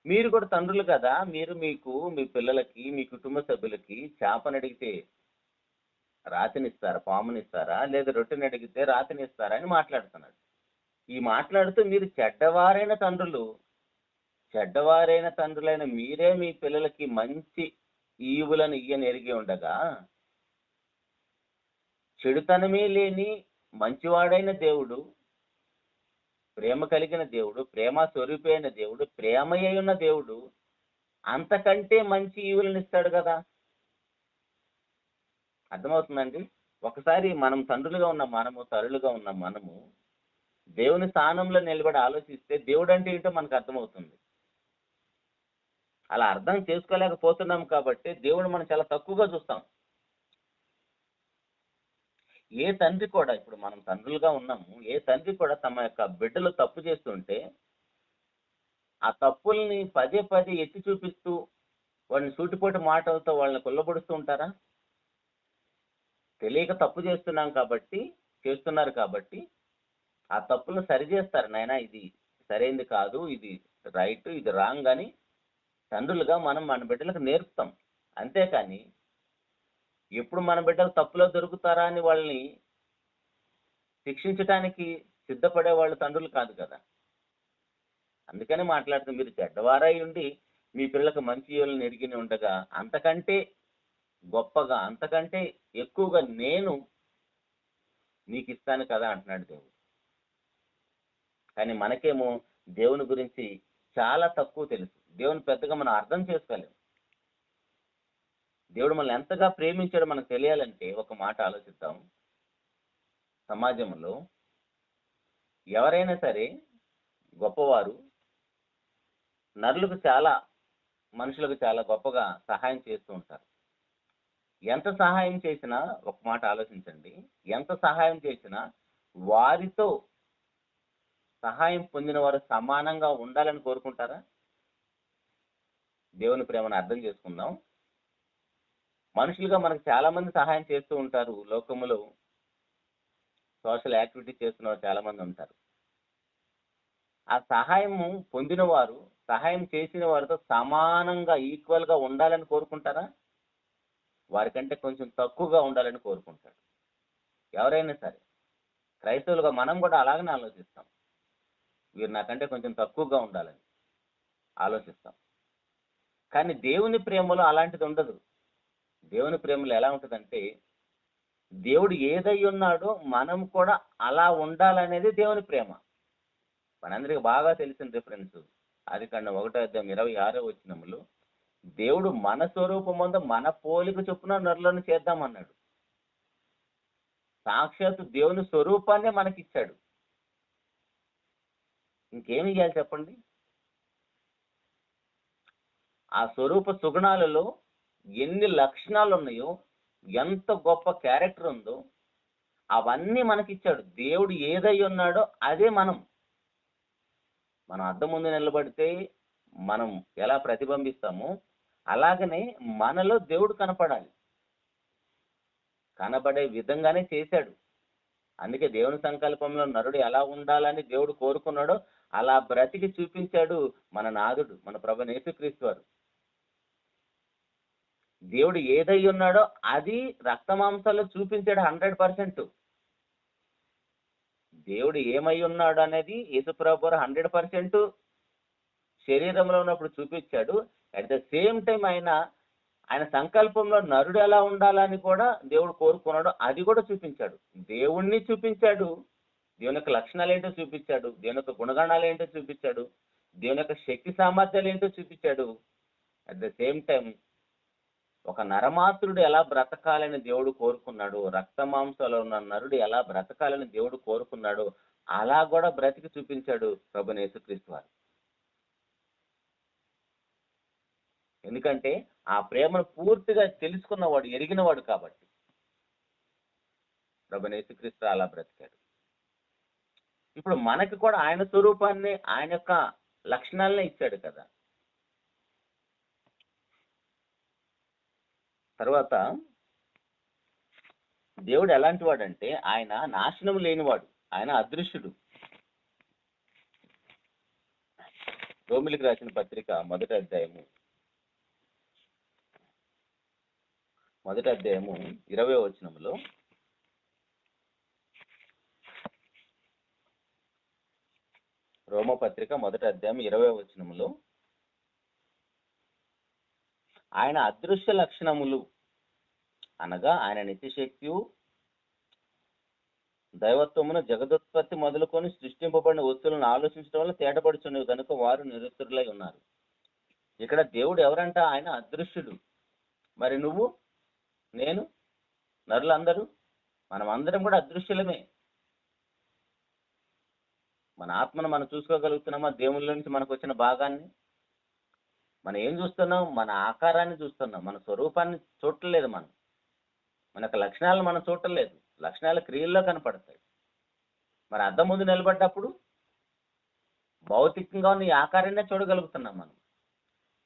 మీరు కూడా తండ్రులు కదా, మీరు మీ పిల్లలకి, మీ కుటుంబ సభ్యులకి చేపని అడిగితే రాతినిస్తారా, పామునిస్తారా, లేదా రొట్టెని అడిగితే రాతినిస్తారా అని మాట్లాడుతున్నాడు. ఈ మాట్లాడుతూ మీరు చెడ్డవారైన తండ్రులైన మీరే మీ పిల్లలకి మంచి ఈవులను ఇయ్యనెరిగి ఉండగా, చెడుతనమే లేని మంచివాడైన దేవుడు, ప్రేమ కలిగిన దేవుడు, ప్రేమ స్వరూపైన దేవుడు, ప్రేమయ్య ఉన్న దేవుడు అంతకంటే మంచి ఈవులను ఇస్తాడు కదా. అర్థమవుతుందండి? ఒకసారి మనం తండ్రులుగా ఉన్న మనము, తల్లులుగా ఉన్న మనము దేవుని స్థానంలో నిలబడి ఆలోచిస్తే దేవుడు అంటే ఏంటో మనకు అర్థమవుతుంది. అలా అర్థం చేసుకోలేకపోతున్నాం కాబట్టి దేవుడు మనం చాలా తక్కువగా చూస్తాం. ఏ తండ్రి కూడా, ఇప్పుడు మనం తండ్రులుగా ఉన్నాము, ఏ తండ్రి కూడా తమ యొక్క బిడ్డలు తప్పు చేస్తుంటే ఆ తప్పుల్ని పదే పదే ఎత్తి చూపిస్తూ వాళ్ళని సూటిపోటి మాటలతో వాళ్ళని కుల్లబడుతూ ఉంటారా? తెలియక తప్పు చేస్తున్నారు కాబట్టి ఆ తప్పులను సరిచేస్తారు. నాయనా ఇది సరైంది కాదు, ఇది రైట్, ఇది రాంగ్ అని తండ్రులుగా మనం మన బిడ్డలకు నేర్పుతాం. అంతేకాని ఎప్పుడు మన బిడ్డలు తప్పులో దొరుకుతారా అని వాళ్ళని శిక్షించటానికి సిద్ధపడే వాళ్ళు తండ్రులు కాదు కదా. అందుకని మాట్లాడుతూ, మీరు చెడ్డవారై ఉండి మీ పిల్లలకు మంచి యోలను ఎరిగిని ఉండగా అంతకంటే గొప్పగా, అంతకంటే ఎక్కువగా నేను నీకు ఇస్తాను కదా అంటున్నాడు దేవుడు. కానీ మనకేమో దేవుని గురించి చాలా తక్కువ తెలుసు. దేవుని పెద్దగా మనం అర్థం చేసుకోలేము. దేవుడు మనల్ని ఎంతగా ప్రేమించాడో మనకు తెలియాలంటే ఒక మాట ఆలోచిద్దాం. సమాజంలో ఎవరైనా సరే గొప్పవారు మనుషులకు చాలా గొప్పగా సహాయం చేస్తూ ఉంటారు. ఎంత సహాయం చేసినా ఒక మాట ఆలోచించండి, ఎంత సహాయం చేసినా వారితో సహాయం పొందిన వారు సమానంగా ఉండాలని కోరుకుంటారా? దేవుని ప్రేమను అర్థం చేసుకుందాం. మనుషులుగా మనకు చాలా మంది సహాయం చేస్తూ ఉంటారు. లోకములో సోషల్ యాక్టివిటీ చేస్తున్న చాలా మంది ఉంటారు. ఆ సహాయము పొందిన వారు సహాయం చేసిన వారితో సమానంగా ఈక్వల్ గా ఉండాలని కోరుకుంటారా? వారికంటే కొంచెం తక్కువగా ఉండాలని కోరుకుంటారు. ఎవరైనా సరే క్రైస్తవులుగా మనం కూడా అలాగనే ఆలోచిస్తాం. వీరు నాకంటే కొంచెం తక్కువగా ఉండాలని ఆలోచిస్తాం. కానీ దేవుని ప్రేమలో అలాంటిది ఉండదు. దేవుని ప్రేమలో ఎలా ఉంటుందంటే, దేవుడు ఏదై ఉన్నాడో మనం కూడా అలా ఉండాలనేది దేవుని ప్రేమ. మనందరికి బాగా తెలిసిన రిఫరెన్స్ ఆదికాండం 1:26 దేవుడు మన స్వరూపమందు మన పోలిక చొప్పున నరులను చేద్దామన్నాడు. సాక్షాత్తు దేవుని స్వరూపాన్నే మనకిచ్చాడు. ఇంకేమి ఇవ్వాలి చెప్పండి? ఆ స్వరూప సుగుణాలలో ఎన్ని లక్షణాలు ఉన్నాయో, ఎంత గొప్ప క్యారెక్టర్ ఉందో అవన్నీ మనకిచ్చాడు. దేవుడు ఏదై ఉన్నాడో అదే మనం అద్దం ముందు నిలబడితే మనం ఎలా ప్రతిబింబిస్తామో అలాగనే మనలో దేవుడు కనపడాలి. కనబడే విధంగానే చేశాడు. అందుకే దేవుని సంకల్పంలో నరుడు ఎలా ఉండాలని దేవుడు కోరుకున్నాడో అలా బ్రతికి చూపించాడు మన నాథుడు, మన ప్రభువైన యేసుక్రీస్తు వారు. దేవుడు ఏదై ఉన్నాడో అది రక్తమాంసాల్లో చూపించాడు 100%. దేవుడు ఏమై ఉన్నాడు అనేది యేసుప్రభు 100% శరీరంలో ఉన్నప్పుడు చూపించాడు. అట్ ద సేమ్ టైం ఆయన సంకల్పంలో నరుడు ఎలా ఉండాలని కూడా దేవుడు కోరుకున్నాడు, అది కూడా చూపించాడు. దేవుణ్ణి చూపించాడు, దేవుని యొక్క లక్షణాలు ఏంటో చూపించాడు, దేవుని యొక్క గుణగణాలు ఏంటో చూపించాడు, దేవుని యొక్క శక్తి సామర్థ్యాలు ఏంటో చూపించాడు. అట్ ద సేమ్ టైం ఒక నరమాత్రుడు ఎలా బ్రతకాలని దేవుడు కోరుకున్నాడు, రక్తమాంసాలో ఉన్న నరుడు ఎలా బ్రతకాలని దేవుడు కోరుకున్నాడు, అలా కూడా బ్రతికి చూపించాడు ప్రభువైన యేసుక్రీస్తు వారు. ఎందుకంటే ఆ ప్రేమను పూర్తిగా తెలుసుకున్నవాడు, ఎరిగినవాడు కాబట్టి ప్రభువైన యేసుక్రీస్తు అలా బ్రతికాడు. ఇప్పుడు మనకి కూడా ఆయన స్వరూపాన్ని, ఆయన యొక్క లక్షణాలనే ఇచ్చాడు కదా. తర్వాత దేవుడు ఎలాంటి వాడంటే ఆయన నాశనం లేనివాడు, ఆయన అదృశ్యుడు. రోమిలికి రాసిన పత్రిక 1వ అధ్యాయము 20వ వచనంలో, రోమపత్రిక 1వ అధ్యాయం 20వ వచనంలో ఆయన అదృశ్య లక్షణములు అనగా ఆయన నిత్యశక్తియు దైవత్వమును జగదుత్పత్తి మొదలుకొని సృష్టింపబడిన వస్తువులను ఆలోచించడం వల్ల తేటపడుచున్నవి కనుక వారు నిరుత్తరులై ఉన్నారు. ఇక్కడ దేవుడు ఎవరంట? ఆయన అదృశ్యుడు. మరి నువ్వు, నేను, నరులందరూ మనం అందరం కూడా అదృశ్యులమే. మన ఆత్మను మనం చూసుకోగలుగుతున్నామా? దేవుళ్ళ నుంచి మనకు వచ్చిన భాగాన్ని మనం ఏం చూస్తున్నాం? మన ఆకారాన్ని చూస్తున్నాం, మన స్వరూపాన్ని చూడలేదు. మన యొక్క లక్షణాలను మనం చూడలేదు. లక్షణాలు క్రియల్లో కనపడతాయి. మరి అద్దం ముందు నిలబడ్డప్పుడు భౌతికంగా ఉన్న ఈ ఆకారాన్నే చూడగలుగుతున్నాం మనం.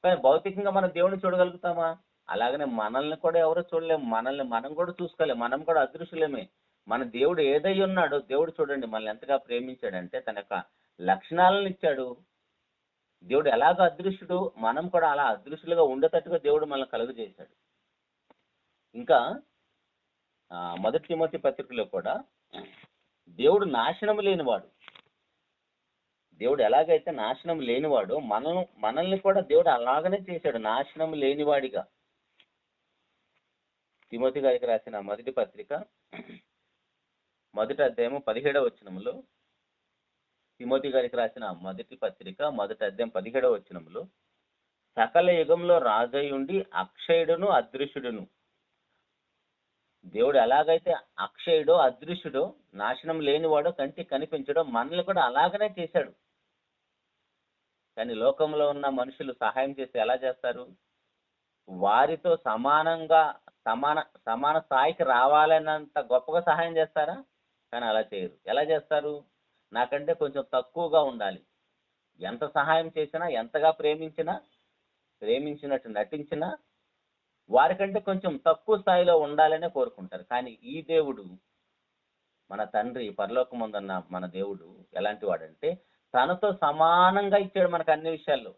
కానీ భౌతికంగా మన దేవుడిని చూడగలుగుతామా? అలాగనే మనల్ని కూడా ఎవరు చూడలేము. మనల్ని మనం కూడా చూసుకోలేము. మనం కూడా అదృశ్యులమే. మన దేవుడు ఏదై ఉన్నాడో, దేవుడు చూడండి మనల్ని ఎంతగా ప్రేమించాడంటే తన యొక్క లక్షణాలను ఇచ్చాడు. దేవుడు ఎలాగో అదృశ్యుడు, మనం కూడా అలా అదృశ్యులుగా ఉండేటట్టుగా దేవుడు మనల్ని కలుగజేశాడు. ఇంకా మొదటి తిమోతి పత్రికలో కూడా దేవుడు నాశనం లేనివాడు. దేవుడు ఎలాగైతే నాశనం లేనివాడు, మనల్ని కూడా దేవుడు అలాగనే చేశాడు, నాశనం లేనివాడిగా. తిమోతి గారికి రాసిన మొదటి పత్రిక మొదటి అధ్యాయము 17వ వచనములో, తిమోతి గారికి రాసిన మొదటి పత్రిక మొదటి అధ్యాయం 17వ వచనములో, సకల యుగంలో రాజయుండి అక్షయుడును అదృశ్యుడును. దేవుడు ఎలాగైతే అక్షయుడో అదృశ్యుడో నాశనం లేనివాడో కంటికి కనిపించడో మనల్ని కూడా అలాగనే చేశాడు. కానీ లోకంలో ఉన్న మనుషులు సహాయం చేసి ఎలా చేస్తారు? వారితో సమాన స్థాయికి రావాలన్నంత గొప్పగా సహాయం చేస్తారా? కానీ అలా చేయరు. ఎలా చేస్తారు? నాకంటే కొంచెం తక్కువగా ఉండాలి. ఎంత సహాయం చేసినా, ఎంతగా ప్రేమించినట్టు నటించినా వారికంటే కొంచెం తక్కువ స్థాయిలో ఉండాలనే కోరుకుంటారు. కానీ ఈ దేవుడు, మన తండ్రి పరలోకమందున్న మన దేవుడు ఎలాంటి వాడంటే తనతో సమానంగా ఇచ్చాడు మనకు అన్ని విషయాల్లో.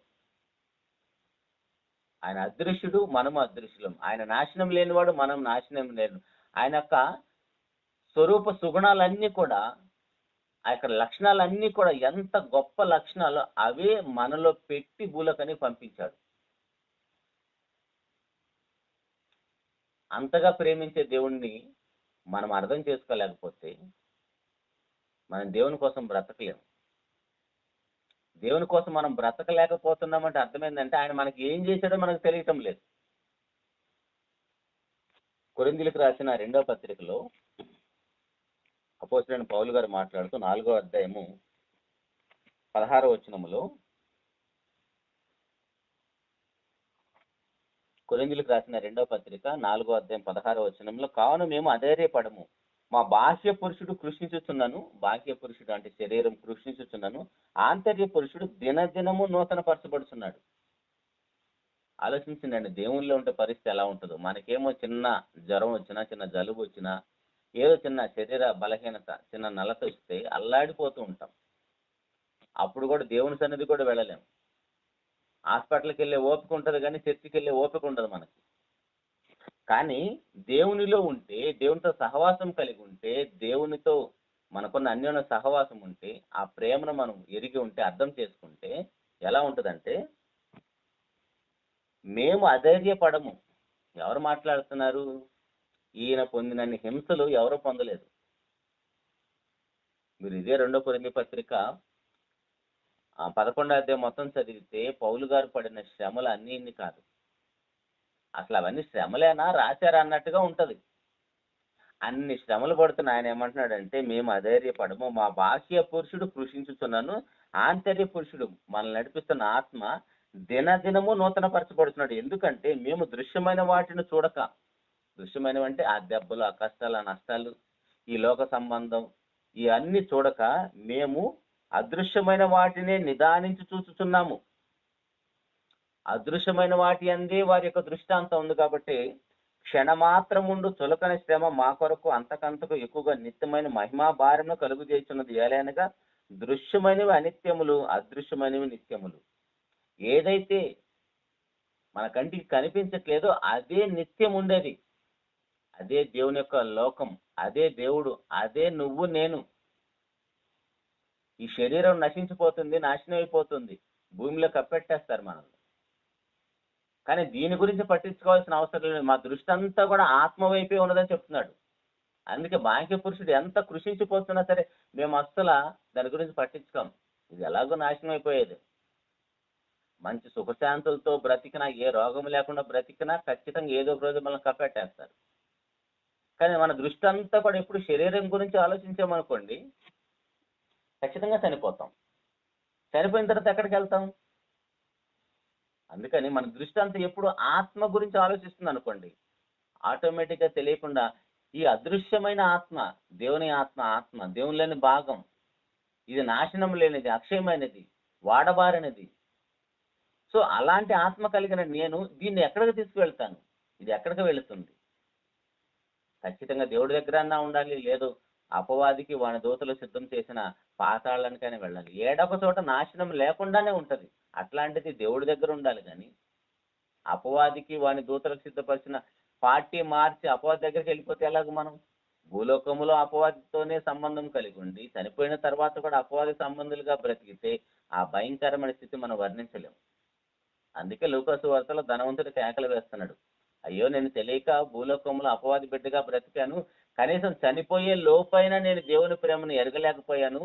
ఆయన అదృశ్యుడు, మనము అదృశ్యులం. ఆయన నాశనం లేనివాడు, మనం నాశనం లేను. ఆయన యొక్క స్వరూప సుగుణాలన్నీ కూడా, ఆ యొక్క లక్షణాలన్నీ కూడా ఎంత గొప్ప లక్షణాలు అవే మనలో పెట్టి భూలోకని పంపించాడు. అంతగా ప్రేమించే దేవుణ్ణి మనం అర్థం చేసుకోలేకపోతే మనం దేవుని కోసం బ్రతకలేము. దేవుని కోసం మనం బ్రతకలేకపోతున్నామంటే అర్థమైందంటే ఆయన మనకి ఏం చేశాడో మనకు తెలియటం లేదు. కొరింథీయులకు రాసిన 2వ పత్రికలో అపోస్తలుడైన పౌలు గారు మాట్లాడుతూ 4వ అధ్యాయము 16వ వచనములో, కొరింథీయులకు రాసిన 2వ పత్రిక 4వ అధ్యాయం 16వ వచనంలో, కావున మేము అధైర్యపడము, మా బాహ్య పురుషుడు కృషించుచున్నాను, బాహ్య పురుషుడు అంటే శరీరం కృషించుచున్నాను, ఆంతర్య పురుషుడు దినదినము నూతన పరచబడుతున్నాడు. ఆలోచించండి, దేవుళ్ళో ఉంటే పరిస్థితి ఎలా ఉంటుందో. మనకేమో చిన్న జ్వరం వచ్చినా, చిన్న జలుబు వచ్చినా, ఏదో చిన్న శరీర బలహీనత, చిన్న నలత వస్తే అల్లాడిపోతూ ఉంటాం. అప్పుడు కూడా దేవుని సన్నిధి కూడా వెళ్ళలేము. హాస్పిటల్కి వెళ్ళే ఓపిక ఉంటుంది కానీ చర్చికి వెళ్ళే ఓపిక ఉండదు మనకి. కానీ దేవునిలో ఉంటే, దేవునితో సహవాసం కలిగి ఉంటే, దేవునితో మనకున్న అన్యోన్య సహవాసం ఉంటే, ఆ ప్రేమను మనం ఎరిగి ఉంటే, అర్థం చేసుకుంటే ఎలా ఉంటుందంటే, మేము అధైర్యపడము. ఎవరు మాట్లాడుతున్నారు? ఈయన పొందినన్ని హింసలు ఎవరు పొందలేదు. మీరు ఇదే 2వ కొరింథీ పత్రిక 11వ అధ్యాయం మొత్తం చదివితే పౌలు గారు పడిన శ్రమలు అన్ని ఇన్ని కాదు. అసలు అవన్నీ శ్రమలేనా రాశారా అన్నట్టుగా ఉంటది. అన్ని శ్రమలు పడుతున్న ఆయన ఏమంటున్నాడంటే, మేము అధైర్యపడము, మా బాహ్య పురుషుడు కృషించుతున్నాను, ఆంతర్య పురుషుడు మనల్ని నడిపిస్తున్న ఆత్మ దినదినము నూతన పరచబడుతున్నాడు. ఎందుకంటే మేము దృశ్యమైన వాటిని చూడక, దృశ్యమైనవంటే ఆ దెబ్బలు, ఆ కష్టాలు, ఆ నష్టాలు, ఈ లోక సంబంధం ఇవన్నీ చూడక మేము అదృశ్యమైన వాటినే నిదానించి చూచుచున్నాము. అదృశ్యమైన వాటి అందే వారి యొక్క దృష్టాంతం ఉంది. కాబట్టి క్షణమాత్రం ఉండు చులకని శ్రమ మా కొరకు అంతకంతకు ఎక్కువగా నిత్యమైన మహిమా భారమును కలుగు చేస్తున్నది. ఏలైనగా దృశ్యమైనవి అనిత్యములు, అదృశ్యమైనవి నిత్యములు. ఏదైతే మన కంటికి కనిపించట్లేదో అదే నిత్యం ఉండేది. అదే దేవుని యొక్క లోకం, అదే దేవుడు, అదే నువ్వు నేను. ఈ శరీరం నశించిపోతుంది, నాశనం అయిపోతుంది, భూమిలో కప్పెట్టేస్తారు మనల్ని. కానీ దీని గురించి పట్టించుకోవాల్సిన అవసరం లేదు. మా దృష్టి అంతా కూడా ఆత్మ వైపే ఉన్నదని చెప్తున్నాడు. అందుకే బాహ్య పురుషుడు ఎంత కృషించిపోతున్నా సరే మేము అస్సలు దాని గురించి పట్టించుకోం. ఇది ఎలాగో నాశనం అయిపోయేది. మంచి సుఖశాంతులతో బ్రతికినా, ఏ రోగం లేకుండా బ్రతికినా ఖచ్చితంగా ఏదో ఒక రోజు మనల్ని కప్పెట్టేస్తారు. కానీ మన దృష్టి అంతా కూడా ఎప్పుడు శరీరం గురించి ఆలోచించామనుకోండి, ఖచ్చితంగా చనిపోతాం. చనిపోయిన తర్వాత ఎక్కడికి వెళ్తాం? అందుకని మన దృష్టి అంతా ఎప్పుడు ఆత్మ గురించి ఆలోచిస్తుంది అనుకోండి, ఆటోమేటిక్గా తెలియకుండా ఈ అదృశ్యమైన ఆత్మ, దేవుని ఆత్మ దేవునిలోని భాగం, ఇది నాశనం లేనిది, అక్షయమైనది, వాడబారినది. సో అలాంటి ఆత్మ కలిగిన నేను దీన్ని ఎక్కడికి తీసుకువెళ్తాను? ఇది ఎక్కడికి వెళుతుంది? ఖచ్చితంగా దేవుడి దగ్గరన్నా ఉండాలి, లేదు అపవాదికి వాని దూతలు సిద్ధం చేసిన పాతాళానికైనా వెళ్ళాలి. ఏడొక చోట నాశనం లేకుండానే ఉంటది. అట్లాంటిది దేవుడి దగ్గర ఉండాలి. కానీ అపవాదికి వాని దూతలకు సిద్ధపరిచిన పార్టీ మార్చి అపవాది దగ్గరికి వెళ్ళిపోతే ఎలాగ? మనం భూలోకములో అపవాదితోనే సంబంధం కలిగి ఉండి చనిపోయిన తర్వాత కూడా అపవాది సంబంధులుగా బ్రతికితే ఆ భయంకరమైన స్థితి మనం వర్ణించలేము. అందుకే లూకాసు వార్తలో ధనవంతుడు కేకలు వేస్తున్నాడు, అయ్యో నేను తెలియక భూలోకంలో అపవాది బిడ్డగా బ్రతికాను, కనీసం చనిపోయే లోపైన నేను దేవుని ప్రేమను ఎరగలేకపోయాను.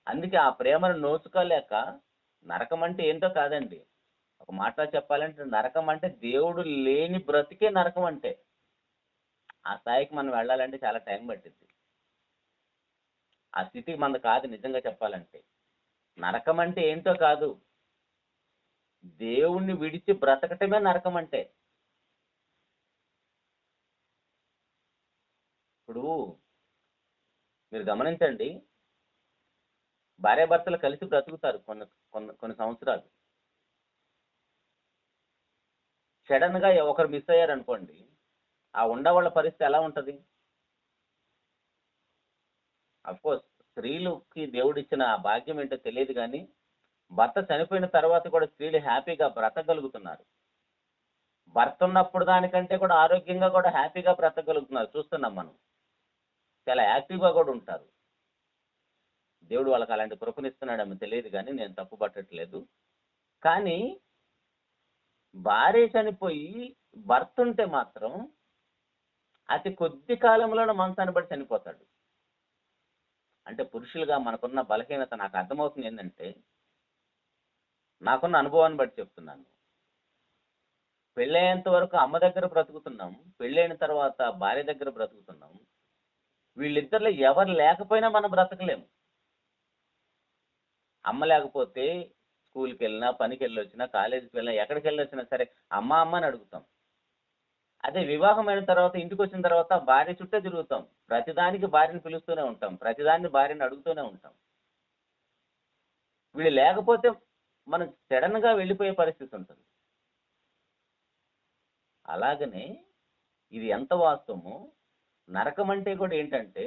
అందుకే ఆ ప్రేమను నోచుకోలేక, నరకం అంటే ఏంటో కాదండి, ఒక మాట చెప్పాలంటే నరకం అంటే దేవుడు లేని బ్రతికే నరకం. అంటే ఆ స్థాయికి మనం వెళ్ళాలంటే చాలా టైం పట్టింది. ఆ స్థితికి మనది కాదు. నిజంగా చెప్పాలంటే నరకం అంటే ఏంటో కాదు, దేవుణ్ణి విడిచి బ్రతకటమే నరకం అంటే. ఇప్పుడు మీరు గమనించండి, భార్యాభర్తలు కలిసి బ్రతుకుతారు కొన్ని కొన్ని కొన్ని సంవత్సరాలు. సడన్ గా ఒకరు మిస్ అయ్యారు అనుకోండి, ఆ ఉండవాళ్ళ పరిస్థితి ఎలా ఉంటది? అఫ్కోర్స్ స్త్రీలకి దేవుడు ఇచ్చిన ఆ భాగ్యం ఏంటో తెలియదు, కానీ భర్త చనిపోయిన తర్వాత కూడా స్త్రీలు హ్యాపీగా బ్రతకగలుగుతున్నారు. భర్త ఉన్నప్పుడు దానికంటే కూడా ఆరోగ్యంగా కూడా హ్యాపీగా బ్రతకగలుగుతున్నారు, చూస్తున్నాం మనం. చాలా యాక్టివ్గా కూడా ఉంటారు. దేవుడు వాళ్ళకి అలాంటి కృపనిస్తున్నాడేమో తెలియదు, కానీ నేను తప్పు పట్టట్లేదు. కానీ భార్య చనిపోయి భర్త ఉంటే మాత్రం అతి కొద్ది కాలంలోనే మనసాన్ని బట్టి చనిపోతాడు. అంటే పురుషులుగా మనకున్న బలహీనత నాకు అర్థమవుతుంది. ఏంటంటే నాకున్న అనుభవాన్ని బట్టి చెప్తున్నాను. పెళ్ళయ్యేంత వరకు అమ్మ దగ్గర బ్రతుకుతున్నాం, పెళ్ళైన తర్వాత భార్య దగ్గర బ్రతుకుతున్నాం. వీళ్ళిద్దరిలో ఎవరు లేకపోయినా మనం బ్రతకలేము. అమ్మ లేకపోతే స్కూల్కి వెళ్ళినా, పనికి వెళ్ళొచ్చినా, కాలేజీకి వెళ్ళినా, ఎక్కడికి వెళ్ళొచ్చినా సరే అమ్మ అమ్మ అని అడుగుతాం. అదే వివాహం అయిన తర్వాత ఇంటికి వచ్చిన తర్వాత భార్య చుట్టే తిరుగుతాం. ప్రతిదానికి భార్యను పిలుస్తూనే ఉంటాం, ప్రతిదాన్ని భార్యను అడుగుతూనే ఉంటాం. వీళ్ళు లేకపోతే మనం సడన్ గా వెళ్ళిపోయే పరిస్థితి ఉంటుంది. అలాగనే ఇది ఎంత వాస్తవమో, నరకం అంటే కూడా ఏంటంటే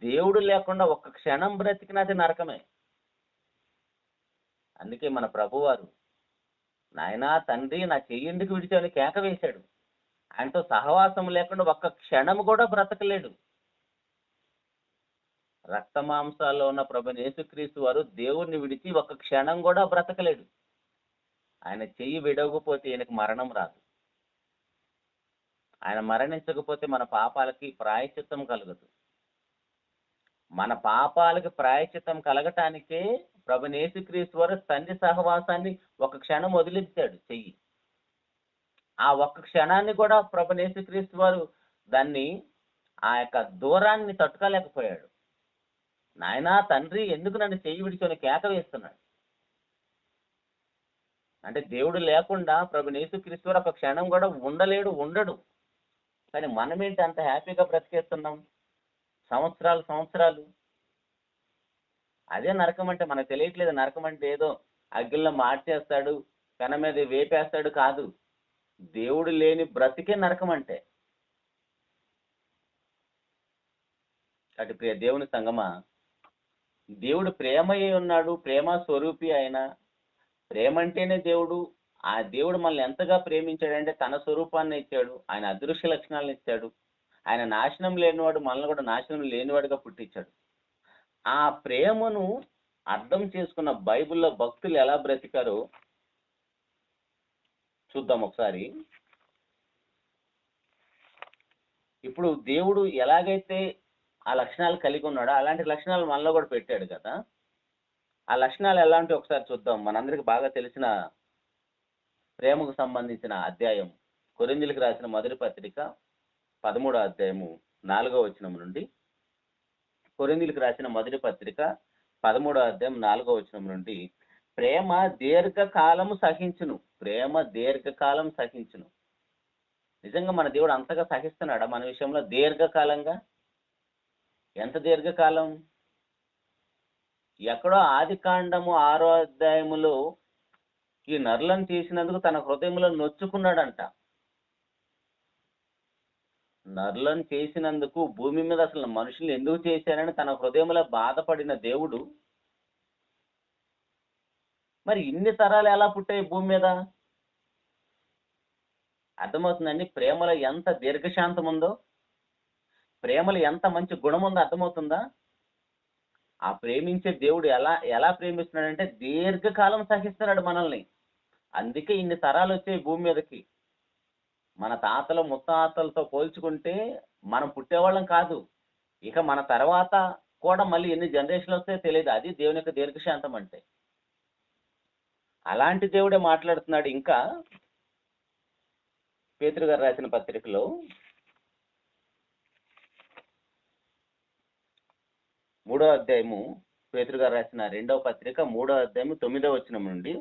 దేవుడు లేకుండా ఒక్క క్షణం బ్రతికినది నరకమే. అందుకే మన ప్రభువారు, నాయనా తండ్రి నా చెయ్యందుకు విడిచావని కేక వేశాడు. ఆయనతో సహవాసం లేకుండా ఒక్క క్షణం కూడా బ్రతకలేడు. రక్త మాంసాల్లో ఉన్న ప్రభు యేసుక్రీస్తు వారు దేవుణ్ణి విడిచి ఒక్క క్షణం కూడా బ్రతకలేడు. ఆయన చెయ్యి విడవకపోతే ఈయనకు మరణం రాదు. ఆయన మరణించకపోతే మన పాపాలకి ప్రాయశ్చిత్తం కలగదు. మన పాపాలకి ప్రాయశ్చిత్తం కలగటానికే ప్రభు యేసుక్రీస్తు వారు తండ్రి సహవాసాన్ని ఒక క్షణం వదిలించాడు చెయ్యి. ఆ ఒక్క క్షణాన్ని కూడా ప్రభు యేసుక్రీస్తు వారు దాన్ని, ఆ యొక్క దూరాన్ని తట్టుకోలేకపోయాడు. నాయనా తండ్రి ఎందుకు నన్ను చెయ్యి విడిచొని కేక వేస్తున్నాడు. అంటే దేవుడు లేకుండా ప్రభు యేసుక్రీస్తు వారు ఒక క్షణం కూడా ఉండలేడు, ఉండడు. కానీ మనమేంటి అంత హ్యాపీగా బ్రతికేస్తున్నాం సంవత్సరాలు సంవత్సరాలు. అదే నరకం అంటే. మనకు తెలియట్లేదు నరకం అంటే ఏదో అగ్గిల్లో మార్చేస్తాడు, పెన మీద వేపేస్తాడు కాదు. దేవుడు లేని బ్రతికే నరకం అంటే. అటు ప్రియ దేవుని సంగమా, దేవుడు ప్రేమయ్య ఉన్నాడు, ప్రేమ స్వరూపి ఆయన. ప్రేమ అంటేనే దేవుడు. ఆ దేవుడు మనల్ని ఎంతగా ప్రేమించాడంటే తన స్వరూపాన్ని ఇచ్చాడు, ఆయన అదృశ్య లక్షణాలను ఇచ్చాడు. ఆయన నాశనం లేనివాడు, మనల్ని కూడా నాశనం లేనివాడుగా పుట్టించాడు. ఆ ప్రేమను అర్థం చేసుకున్న బైబిల్లో భక్తులు ఎలా బ్రతికారో చూద్దాం ఒకసారి. ఇప్పుడు దేవుడు ఎలాగైతే ఆ లక్షణాలు కలిగి ఉన్నాడో అలాంటి లక్షణాలు మనలో కూడా పెట్టాడు కదా. ఆ లక్షణాలు ఎలాంటి ఒకసారి చూద్దాం. మనందరికి బాగా తెలిసిన ప్రేమకు సంబంధించిన అధ్యాయం, కొరింథీయులకు రాసిన మొదటి పత్రిక 13వ అధ్యాయము 4వ వచనం నుండి. కొరింథీయులకు రాసిన మొదటి పత్రిక 13వ అధ్యాయం 4వ వచనం నుండి, ప్రేమ దీర్ఘకాలము సహించును. ప్రేమ దీర్ఘకాలం సహించును. నిజంగా మన దేవుడు అంతగా సహిస్తున్నాడా మన విషయంలో దీర్ఘకాలంగా? ఎంత దీర్ఘకాలం? ఎక్కడో ఆదికాండము 6వ అధ్యాయములో ఈ నరులను చేసినందుకు తన హృదయంలో నొచ్చుకున్నాడంట. నరులను చేసినందుకు భూమి మీద అసలు మనుషులు ఎందుకు చేశారని తన హృదయంలో బాధపడిన దేవుడు మరి ఇన్ని తరాలు ఎలా పుట్టాయి భూమి మీద? అర్థమవుతుందండి ప్రేమలో ఎంత దీర్ఘశాంతం ఉందో, ప్రేమలో ఎంత మంచి గుణం ఉందో అర్థమవుతుందా? ఆ ప్రేమించే దేవుడు ఎలా ఎలా ప్రేమిస్తున్నాడంటే దీర్ఘకాలం సహిస్తున్నాడు మనల్ని. అందుకే ఇన్ని తరాలు వచ్చాయి భూమి మీదకి. మన తాతలు ముత్తాతలతో పోల్చుకుంటే మనం పుట్టేవాళ్ళం కాదు. ఇక మన తర్వాత కూడా మళ్ళీ ఎన్ని జనరేషన్లు వస్తాయో తెలియదు. అది దేవుని యొక్క దీర్ఘశాంతం అంటే. అలాంటి దేవుడే మాట్లాడుతున్నాడు ఇంకా పేతురు గారు రాసిన పత్రికలో 3వ అధ్యాయము, పేతురు గారు రాసిన 2వ పత్రిక 3వ అధ్యాయము 9వ వచనం నుండి,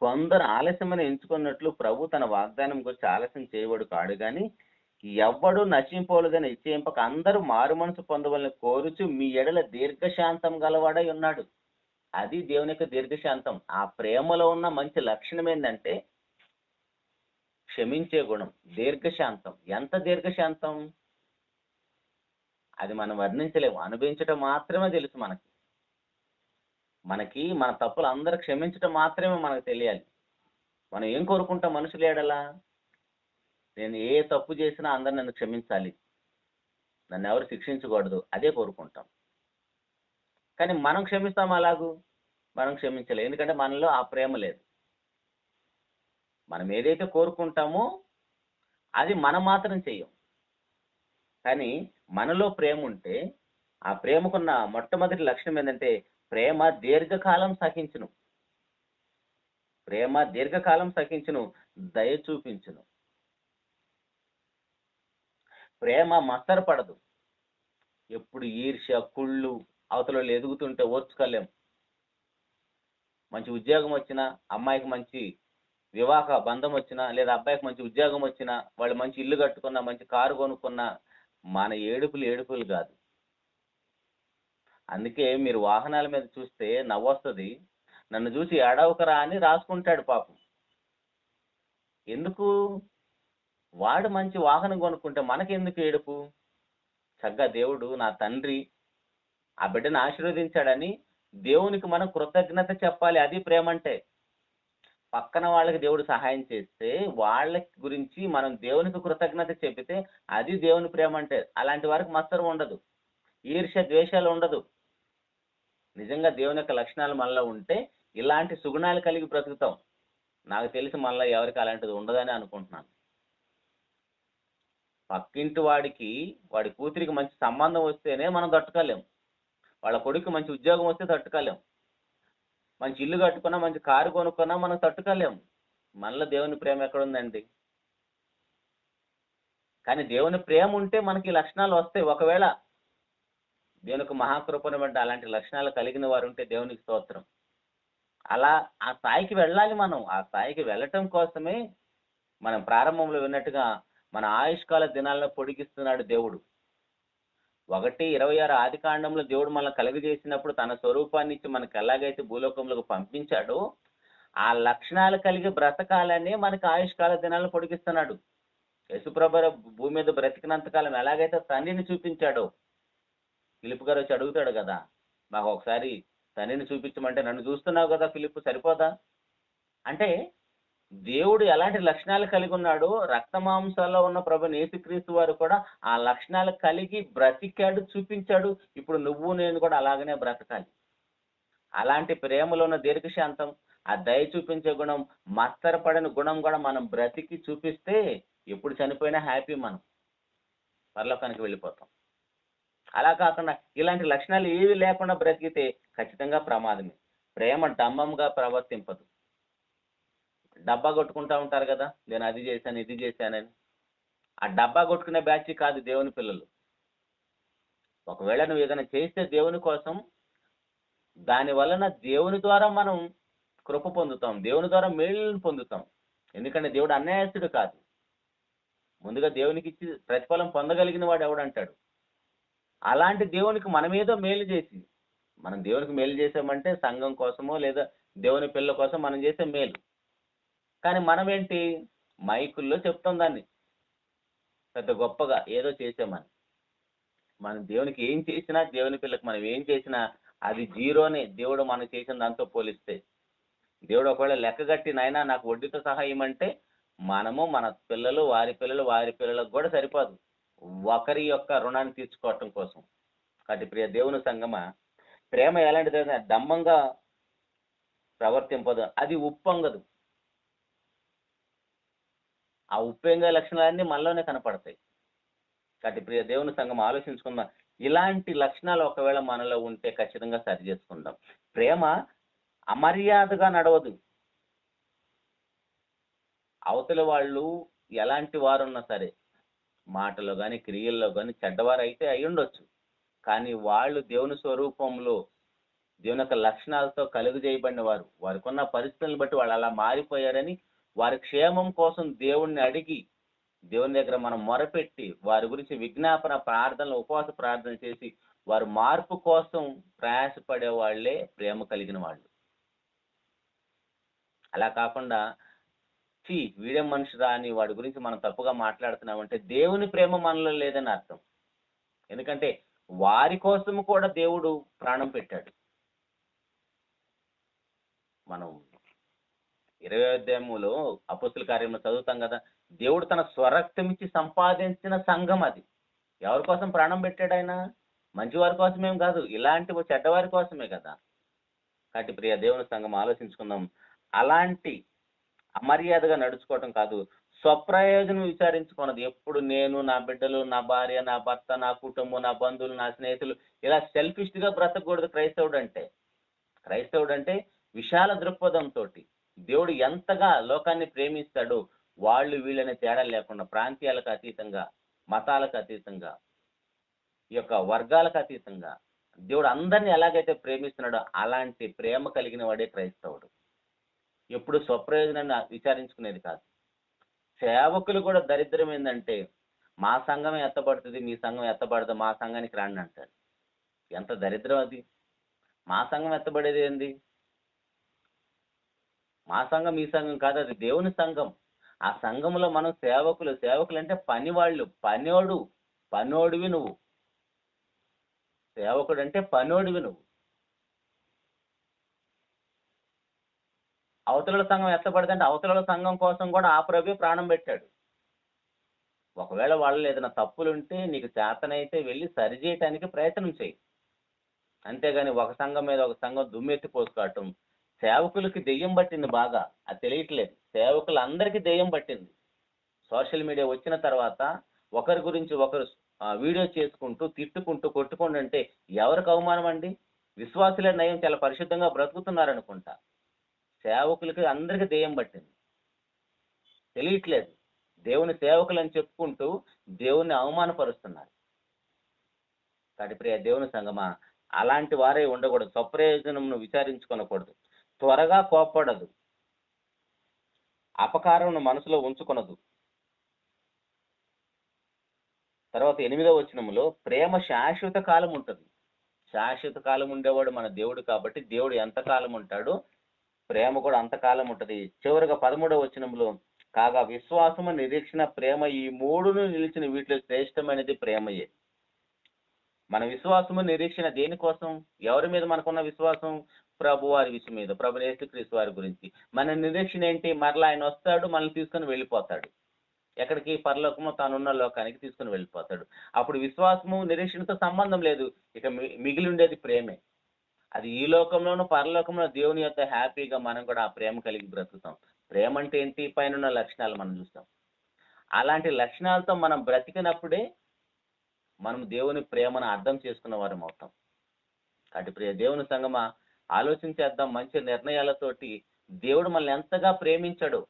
కొందరు ఆలస్యమని ఎంచుకున్నట్లు ప్రభు తన వాగ్దానం గురించి ఆలస్యం చేయబడు కాడు గాని ఎవ్వడు నశింపోలేదని నిశ్చయింపక అందరూ మారు మనసు పొందవలని కోరుచు మీ ఎడల దీర్ఘశాంతం గలవాడై ఉన్నాడు. అది దేవుని యొక్క దీర్ఘశాంతం. ఆ ప్రేమలో ఉన్న మంచి లక్షణం ఏంటంటే క్షమించే గుణం, దీర్ఘశాంతం. ఎంత దీర్ఘశాంతం? అది మనం వర్ణించలేము, అనుభవించడం మాత్రమే తెలుసు మనకి మన తప్పులు అందరూ క్షమించడం మాత్రమే మనకు తెలియాలి. మనం ఏం కోరుకుంటాం మనుషులు ఏడలా? నేను ఏ తప్పు చేసినా అందరు నన్ను క్షమించాలి, నన్ను ఎవరు శిక్షించకూడదు, అదే కోరుకుంటాం. కానీ మనం క్షమిస్తాం అలాగూ? మనం క్షమించలేము, ఎందుకంటే మనలో ఆ ప్రేమ లేదు. మనం ఏదైతే కోరుకుంటామో అది మనం మాత్రం చెయ్యం. కానీ మనలో ప్రేమ ఉంటే ఆ ప్రేమకున్న మొట్టమొదటి లక్షణం ఏంటంటే ప్రేమ దీర్ఘకాలం సహించును. ప్రేమ దీర్ఘకాలం సహించును, దయ చూపించును. ప్రేమ మత్సరపడదు. ఎప్పుడు ఈర్ష్య, కుళ్ళు, అవతల ఎదుగుతుంటే ఓర్చుకోలేం. మంచి ఉద్యోగం వచ్చినా, అమ్మాయికి మంచి వివాహ బంధం వచ్చినా, లేదా అబ్బాయికి మంచి ఉద్యోగం వచ్చినా, వాళ్ళు మంచి ఇల్లు కట్టుకున్నా, మంచి కారు కొనుక్కున్నా, మన ఏడుపులు కాదు. అందుకే మీరు వాహనాల మీద చూస్తే నవ్వొస్తుంది. నన్ను చూసి ఏడవకరా అని రాసుకుంటాడు పాపం. ఎందుకు? వాడు మంచి వాహనం కొనుక్కుంటే మనకెందుకు ఏడుపు? చక్కగా దేవుడు నా తండ్రి ఆ బిడ్డను ఆశీర్వదించాడని దేవునికి మనం కృతజ్ఞత చెప్పాలి. అది ప్రేమ అంటే. పక్కన వాళ్ళకి దేవుడు సహాయం చేస్తే వాళ్ళ గురించి మనం దేవునికి కృతజ్ఞత చెబితే అది దేవుని ప్రేమ అంటే. అలాంటి వారికి మత్సరం ఉండదు, ఈర్ష్య ద్వేషాలు ఉండదు. నిజంగా దేవుని యొక్క లక్షణాలు మనలో ఉంటే ఇలాంటి సుగుణాలు కలిగి బ్రతుకుతాం. నాకు తెలిసి మనలో ఎవరికి అలాంటిది ఉండదని అనుకుంటున్నాను. పక్కింటి వాడి కూతురికి మంచి సంబంధం వస్తేనే మనం తట్టుకోలేం. వాళ్ళ కొడుకు మంచి ఉద్యోగం వస్తే తట్టుకోలేం. మంచి ఇల్లు కట్టుకున్నా, మంచి కారు కొనుక్కున్నా మనం తట్టుకోలేం. మనలో దేవుని ప్రేమ ఎక్కడుందండి? కానీ దేవుని ప్రేమ ఉంటే మనకి లక్షణాలు వస్తాయి. ఒకవేళ దేవునికి మహాకృపను బట్టి అలాంటి లక్షణాలు కలిగిన వారు ఉంటే దేవునికి స్తోత్రం. అలా ఆ స్థాయికి వెళ్ళాలి మనం. ఆ స్థాయికి వెళ్ళటం కోసమే మనం ప్రారంభంలో విన్నట్టుగా మన ఆయుష్కాల దినాలను పొడిగిస్తున్నాడు దేవుడు. 1:26 ఆదికాండంలో దేవుడు మనల్ని కలుగజేసినప్పుడు తన స్వరూపాన్ని ఇచ్చి మనకు ఎలాగైతే భూలోకంలోకి పంపించాడో ఆ లక్షణాలు కలిగి బ్రతకాలనే మనకి ఆయుష్కాల దినాలను పొడిగిస్తున్నాడు. యేసుప్రభు భూమి మీద బ్రతికినంత కాలం ఎలాగైతే తండ్రిని చూపించాడో, ఫిలిప్ గారు వచ్చి అడుగుతాడు కదా, మాకు ఒకసారి తండ్రిని చూపించమంటే, నన్ను చూస్తున్నావు కదా ఫిలిప్, సరిపోదా అంటే దేవుడు ఎలాంటి లక్షణాలు కలిగి ఉన్నాడో రక్త మాంసాల్లో ఉన్న ప్రభు యేసుక్రీస్తు వారు కూడా ఆ లక్షణాలు కలిగి బ్రతికాడు, చూపించాడు. ఇప్పుడు నువ్వు నేను కూడా అలాగనే బ్రతకాలి. అలాంటి ప్రేమలో ఉన్న దీర్ఘశాంతం, ఆ దయ చూపించే గుణం, మత్సరపడని గుణం కూడా మనం బ్రతికి చూపిస్తే ఎప్పుడు చనిపోయినా హ్యాపీ, మనం పరలోకానికి వెళ్ళిపోతాం. అలా కాకుండా ఇలాంటి లక్షణాలు ఏవి లేకుండా బ్రతికితే ఖచ్చితంగా ప్రమాదమే. ప్రేమ డంబంగా ప్రవర్తింపదు. డబ్బా కొట్టుకుంటా ఉంటారు కదా, నేను అది చేశాను ఇది చేశానని. ఆ డబ్బా కొట్టుకునే బ్యాచ్ కాదు దేవుని పిల్లలు. ఒకవేళ నువ్వు ఏదైనా చేస్తే దేవుని కోసం, దాని వలన దేవుని ద్వారా మనం కృప పొందుతాం, దేవుని ద్వారా మేలును పొందుతాం. ఎందుకంటే దేవుడు అన్యాయస్తుడు కాదు. ముందుగా దేవునికి ఇచ్చి ప్రతిఫలం పొందగలిగిన వాడు ఎవడంటాడు? అలాంటి దేవునికి మనమేదో మేలు చేసి, మనం దేవునికి మేలు చేసామంటే సంఘం కోసమో లేదా దేవుని పిల్లల కోసం మనం చేసే మేలు. కానీ మనం ఏంటి, మైకుల్లో చెప్తాం దాన్ని పెద్ద గొప్పగా ఏదో చేసామని. మనం దేవునికి ఏం చేసినా, దేవుని పిల్లకి మనం ఏం చేసినా అది జీరోనే దేవుడు మనం చేసిన దాంతో పోలిస్తే. దేవుడు ఒకవేళ లెక్కగట్టి నాయనా నాకు వడ్డీతో సహా ఇవ్వమంటే మనము మన పిల్లలు వారి పిల్లలకు కూడా సరిపోదు ఒకరి యొక్క రుణాన్ని తీర్చుకోవటం కోసం. కాబట్టి ప్రియ దేవుని సంగమా, ప్రేమ ఎలాంటిదైనా దమ్మంగా ప్రవర్తింపదు, అది ఉప్పొంగదు. ఆ ఉప్పొంగే లక్షణాలన్నీ మనలోనే కనపడతాయి. కాబట్టి ప్రియ దేవుని సంఘం ఆలోచించుకుందాం, ఇలాంటి లక్షణాలు ఒకవేళ మనలో ఉంటే ఖచ్చితంగా సరి చేసుకుందాం. ప్రేమ అమర్యాదగా నడవదు. అవతల వాళ్ళు ఎలాంటి వారున్నా సరే, మాటలో కానీ క్రియల్లో కానీ చెడ్డవారు అయితే అయి ఉండొచ్చు, కానీ వాళ్ళు దేవుని స్వరూపంలో దేవుని యొక్క లక్షణాలతో కలుగు చేయబడిన వారు, వారికి ఉన్న పరిస్థితులను బట్టి వాళ్ళు అలా మారిపోయారని వారి క్షేమం కోసం దేవుణ్ణి అడిగి దేవుని దగ్గర మనం మొరపెట్టి వారి గురించి విజ్ఞాపన ప్రార్థనలు ఉపవాస ప్రార్థన చేసి వారు మార్పు కోసం ప్రయాసపడే వాళ్ళే ప్రేమ కలిగిన వాళ్ళు. అలా కాకుండా వీడేం మనిషిరా అని వాడి గురించి మనం తప్పుగా మాట్లాడుతున్నామంటే దేవుని ప్రేమ మనలో లేదని అర్థం. ఎందుకంటే వారి కోసం కూడా దేవుడు ప్రాణం పెట్టాడు. మనం 20వ అధ్యాయములో అపోస్తుల కార్యంలో చదువుతాం కదా, దేవుడు తన స్వరక్తం ఇచ్చి సంపాదించిన సంఘం అది. ఎవరి కోసం ప్రాణం పెట్టాడు ఆయన? మంచివారి కోసమేం కాదు, ఇలాంటి చెడ్డవారి కోసమే కదా. కాబట్టి ప్రియ దేవుని సంఘం ఆలోచించుకుందాం, అలాంటి అమర్యాదగా నడుచుకోవటం కాదు, స్వప్రయోజనం విచారించుకున్నది. ఎప్పుడు నేను, నా బిడ్డలు, నా భార్య, నా భర్త, నా కుటుంబం, నా బంధువులు, నా స్నేహితులు ఇలా సెల్ఫిష్ గా బ్రతకూడదు. క్రైస్తవుడు అంటే విశాల దృక్పథంతో దేవుడు ఎంతగా లోకాన్ని ప్రేమిస్తాడో వాళ్ళు వీళ్ళని తేడా లేకుండా, ప్రాంతీయాలకు అతీతంగా, మతాలకు అతీతంగా, ఈ యొక్క వర్గాలకు అతీతంగా దేవుడు అందరినీ ఎలాగైతే ప్రేమిస్తున్నాడో అలాంటి ప్రేమ కలిగిన వాడే క్రైస్తవుడు. ఎప్పుడు స్వప్రయోజనాన్ని విచారించుకునేది కాదు. సేవకులు కూడా దరిద్రం ఏంటంటే, మా సంఘమే ఎత్తబడుతుంది, మీ సంఘం ఎత్తబడదు, మా సంఘానికి రాండి అంటారు. ఎంత దరిద్రం అది! మా సంఘం ఎత్తబడేది ఏంది? మా సంఘం మీ సంఘం కాదు, అది దేవుని సంఘం. ఆ సంఘంలో మనం సేవకులు అంటే పనివాళ్ళు, పనోడివి నువ్వు. సేవకుడు అంటే పనోడివి నువ్వు. అవతల సంఘం ఎత్తబడితే అవతల సంఘం కోసం కూడా ఆ ప్రభు ప్రాణం పెట్టాడు. ఒకవేళ వాళ్ళు ఏదైనా తప్పులుంటే నీకు చేతనైతే వెళ్ళి సరిచేయటానికి ప్రయత్నం చేయి. అంతేగాని ఒక సంఘం మీద ఒక సంఘం దుమ్మెత్తి పోసుకోవటం. సేవకులకి దెయ్యం పట్టింది బాగా, అది తెలియట్లేదు. సేవకులందరికీ దెయ్యం పట్టింది. సోషల్ మీడియా వచ్చిన తర్వాత ఒకరి గురించి ఒకరు వీడియో చేసుకుంటూ తిట్టుకుంటూ కొట్టుకుంటూ అంటే ఎవరికి అవమానం అండి? విశ్వాసులే నయం, చాలా పరిశుద్ధంగా బ్రతుకుతున్నారనుకుంటా. సేవకులకి అందరికీ దెయ్యం పట్టింది, తెలియట్లేదు. దేవుని సేవకులు అని చెప్పుకుంటూ దేవుణ్ణి అవమానపరుస్తున్నారు. కాబట్టి ప్రియ దేవుని సంగమా, అలాంటి వారే ఉండకూడదు. స్వప్రయోజనంను విచారించుకొనకూడదు, త్వరగా కోప్పడదు, అపకారం మనసులో ఉంచుకొనదు. తర్వాత 8వ వచనంలో ప్రేమ శాశ్వత కాలం ఉంటుంది. శాశ్వత కాలం ఉండేవాడు మన దేవుడు కాబట్టి దేవుడు ఎంతకాలం ఉంటాడో ప్రేమ కూడా అంతకాలం ఉంటుంది. చివరిగా 13వ వచనంలో కాగా విశ్వాసము, నిరీక్షణ, ప్రేమ ఈ మూడును నిలిచిన వీటిలో శ్రేష్టమైనది ప్రేమయే. మన విశ్వాసము నిరీక్షణ దేనికోసం? ఎవరి మీద మనకున్న విశ్వాసం? ప్రభు వారి విషయం మీద, ప్రభు యేసుక్రీస్తు వారి గురించి. మన నిరీక్షణ ఏంటి? మరలా ఆయన వస్తాడు, మనల్ని తీసుకొని వెళ్ళిపోతాడు. ఎక్కడికి? పరలోకము, తానున్న లోకానికి తీసుకుని వెళ్ళిపోతాడు. అప్పుడు విశ్వాసము నిరీక్షణతో సంబంధం లేదు, ఇక మిగిలి ఉండేది ప్రేమే. అది ఈ లోకంలోనూ పరలోకంలో దేవుని యొక్క హ్యాపీగా మనం కూడా ఆ ప్రేమ కలిగి బ్రతుకుతాం. ప్రేమ అంటే ఏంటి? పైన లక్షణాలు మనం చూస్తాం. అలాంటి లక్షణాలతో మనం బ్రతికినప్పుడే మనం దేవుని ప్రేమను అర్థం చేసుకున్న వారం అవుతాం. కాబట్టి ప్రియ దేవుని సంగమా, ఆలోచించేద్దాం మంచి నిర్ణయాలతోటి. దేవుడు మనల్ని ఎంతగా ప్రేమించాడు.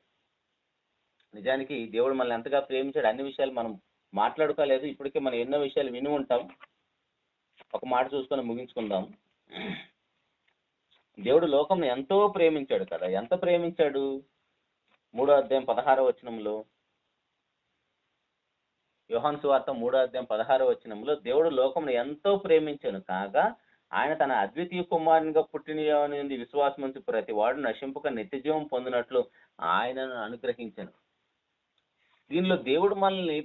నిజానికి దేవుడు మనల్ని ఎంతగా ప్రేమించాడు అన్ని విషయాలు మనం మాట్లాడుకోలేదు. ఇప్పటికే మనం ఎన్నో విషయాలు విని ఉంటాం. ఒక మాట చూసుకొని ముగించుకుందాం. దేవుడు లోకంను ఎంతో ప్రేమించాడు కదా. ఎంత ప్రేమించాడు? 3వ అధ్యాయం 16వ వచనంలో యోహాను సువార్త 3:16 దేవుడు లోకమును ఎంతో ప్రేమించెను కాగా ఆయన తన అద్వితీయ కుమారునిగా పుట్టిన విశ్వాసం నుంచి ప్రతి వాడు నశింపక నిత్యజీవం పొందినట్లు ఆయనను అనుగ్రహించను. దీనిలో దేవుడు మనల్ని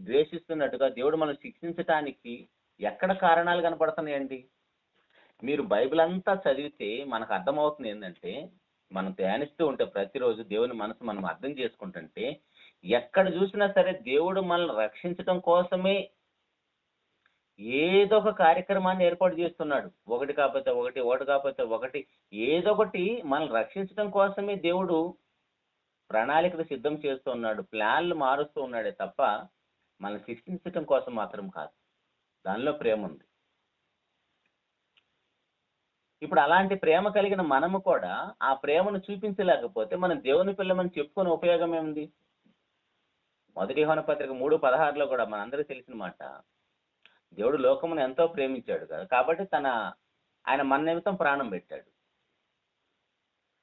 ద్వేషిస్తున్నట్టుగా, దేవుడు మనల్ని శిక్షించటానికి ఎక్కడ కారణాలు కనపడుతున్నాయండి? మీరు బైబిల్ అంతా చదివితే మనకు అర్థమవుతుంది ఏంటంటే, మనం ధ్యానిస్తూ ఉంటే ప్రతిరోజు దేవుని మనసు మనం అర్థం చేసుకుంటుంటే, ఎక్కడ చూసినా సరే దేవుడు మనల్ని రక్షించడం కోసమే ఏదో ఒక కార్యక్రమాన్ని ఏర్పాటు చేస్తున్నాడు. ఒకటి కాకపోతే ఒకటి ఏదో ఒకటి మనల్ని రక్షించడం కోసమే దేవుడు ప్రణాళికలు సిద్ధం చేస్తున్నాడు, ప్లాన్లు మారుస్తూ ఉన్నాడే తప్ప మనల్ని శిక్షించడం కోసం మాత్రం కాదు. దానిలో ప్రేమ ఉంది. ఇప్పుడు అలాంటి ప్రేమ కలిగిన మనము కూడా ఆ ప్రేమను చూపించలేకపోతే మనం దేవుని పిల్లమని చెప్పుకునే ఉపయోగం ఏముంది? 1 యోహాను పత్రిక 3:16 కూడా మనందరికీ తెలిసిన మాట, దేవుడు లోకమును ఎంతో ప్రేమించాడు కదా, కాబట్టి ఆయన మన నిమిత్తం ప్రాణం పెట్టాడు.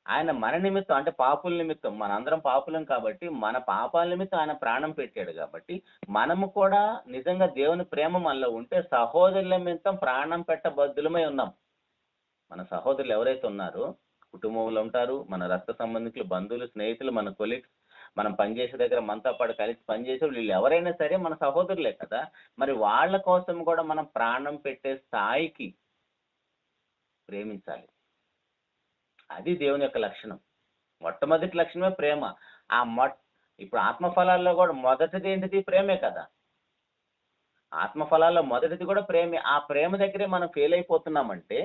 ఆయన మన నిమిత్తం అంటే పాపుల నిమిత్తం, మనందరం పాపులం కాబట్టి మన పాపాల నిమిత్తం ఆయన ప్రాణం పెట్టాడు. కాబట్టి మనము కూడా నిజంగా దేవుని ప్రేమ మనలో ఉంటే సహోదరుల నిమిత్తం ప్రాణం పెట్టబద్దులమై ఉన్నాం. మన సహోదరులు ఎవరైతే ఉన్నారో కుటుంబంలో ఉంటారు, మన రక్త సంబంధికులు, బంధువులు, స్నేహితులు, మన కొలీగ్స్, మనం పనిచేసే దగ్గర మనతో పాటు కలిసి పనిచేసే వీళ్ళు ఎవరైనా సరే మన సహోదరులే కదా. మరి వాళ్ళ కోసం కూడా మనం ప్రాణం పెట్టే స్థాయికి ప్రేమించాలి. అది దేవుని యొక్క లక్షణం. మొట్టమొదటి లక్షణమే ప్రేమ. ఇప్పుడు ఆత్మఫలాల్లో కూడా మొదటిది ఏంటిది? ప్రేమే కదా. ఆత్మఫలాల్లో మొదటిది కూడా ప్రేమే. ఆ ప్రేమ దగ్గరే మనం ఫెయిల్ అయిపోతున్నామంటే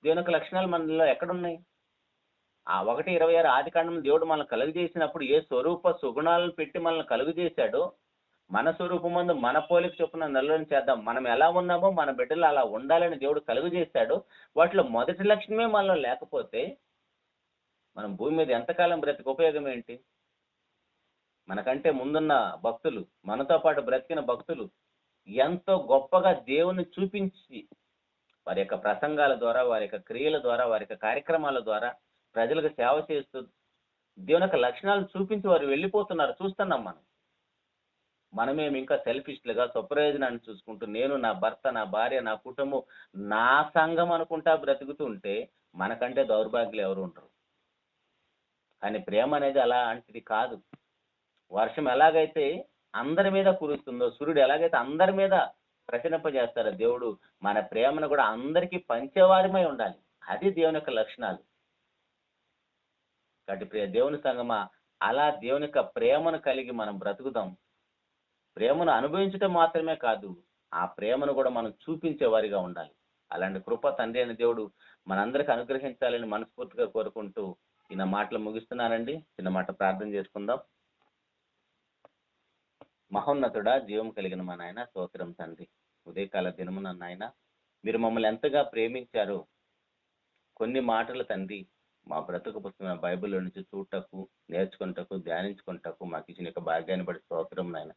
దేవుని యొక్క లక్షణాలు మనలో ఎక్కడున్నాయి? ఆ 1:26 ఆదికాండం దేవుడు మనల్ని కలుగజేసినప్పుడు ఏ స్వరూప సుగుణాలను పెట్టి మనల్ని కలుగజేశాడో, మన స్వరూపమందు మన పోలిక చొప్పున నల్లని చేద్దాం, మనం ఎలా ఉన్నామో మన బిడ్డలు అలా ఉండాలని దేవుడు కలుగజేశాడు. వాటిలో మొదటి లక్షణమే మనలో లేకపోతే మనం భూమి మీద ఎంతకాలం బ్రతికి ఉపయోగం ఏంటి? మనకంటే ముందున్న భక్తులు, మనతో పాటు బ్రతికిన భక్తులు ఎంతో గొప్పగా దేవుని చూపించి వారి యొక్క ప్రసంగాల ద్వారా, వారి యొక్క క్రియల ద్వారా, వారి యొక్క కార్యక్రమాల ద్వారా ప్రజలకు సేవ చేస్తూ దేవుని యొక్క లక్షణాలను చూపించి వారు వెళ్ళిపోతున్నారు. చూస్తున్నాం మనమేమి ఇంకా సెల్ఫిష్లుగా స్వప్రయోజనాన్ని చూసుకుంటూ నేను, నా భర్త, నా భార్య, నా కుటుంబం, నా సంఘం అనుకుంటా బ్రతుకుతూ ఉంటే మనకంటే దౌర్భాగ్యులు ఎవరు ఉంటారు? కానీ ప్రేమ అనేది అలాంటిది కాదు. వర్షం ఎలాగైతే అందరి మీద కురుస్తుందో, సూర్యుడు ఎలాగైతే అందరి మీద ప్రసరింపజేస్తారో, దేవుడు మన ప్రేమను కూడా అందరికీ పంచేవారిమై ఉండాలి. అది దేవుని యొక్క లక్షణాలు. కాబట్టి ప్రియ దేవుని సంగమా, అలా దేవుని యొక్క ప్రేమను కలిగి మనం బ్రతుకుదాం. ప్రేమను అనుభవించడం మాత్రమే కాదు, ఆ ప్రేమను కూడా మనం చూపించే వారిగా ఉండాలి. అలాంటి కృప తండ్రి అయిన దేవుడు మనందరికి అనుగ్రహించాలని మనస్ఫూర్తిగా కోరుకుంటూ ఈ నా మాటలు ముగిస్తున్నానండి. చిన్న మాట ప్రార్థన చేసుకుందాం. మహోన్నతుడా, జీవం కలిగిన మా నాయన, స్తోత్రం తండ్రి. ఉదయకాల దినమున నాయన మీరు మమ్మల్ని ఎంతగా ప్రేమించారో కొన్ని మాటలు తండ్రి మా బ్రతుకు పుస్తకం బైబిల్లో నుంచి చూడటకు, నేర్చుకుంటకు, ధ్యానించుకుంటకు మాకు ఇచ్చిన యొక్క భాగ్యాన్ని బట్టి స్తోత్రం నాయన.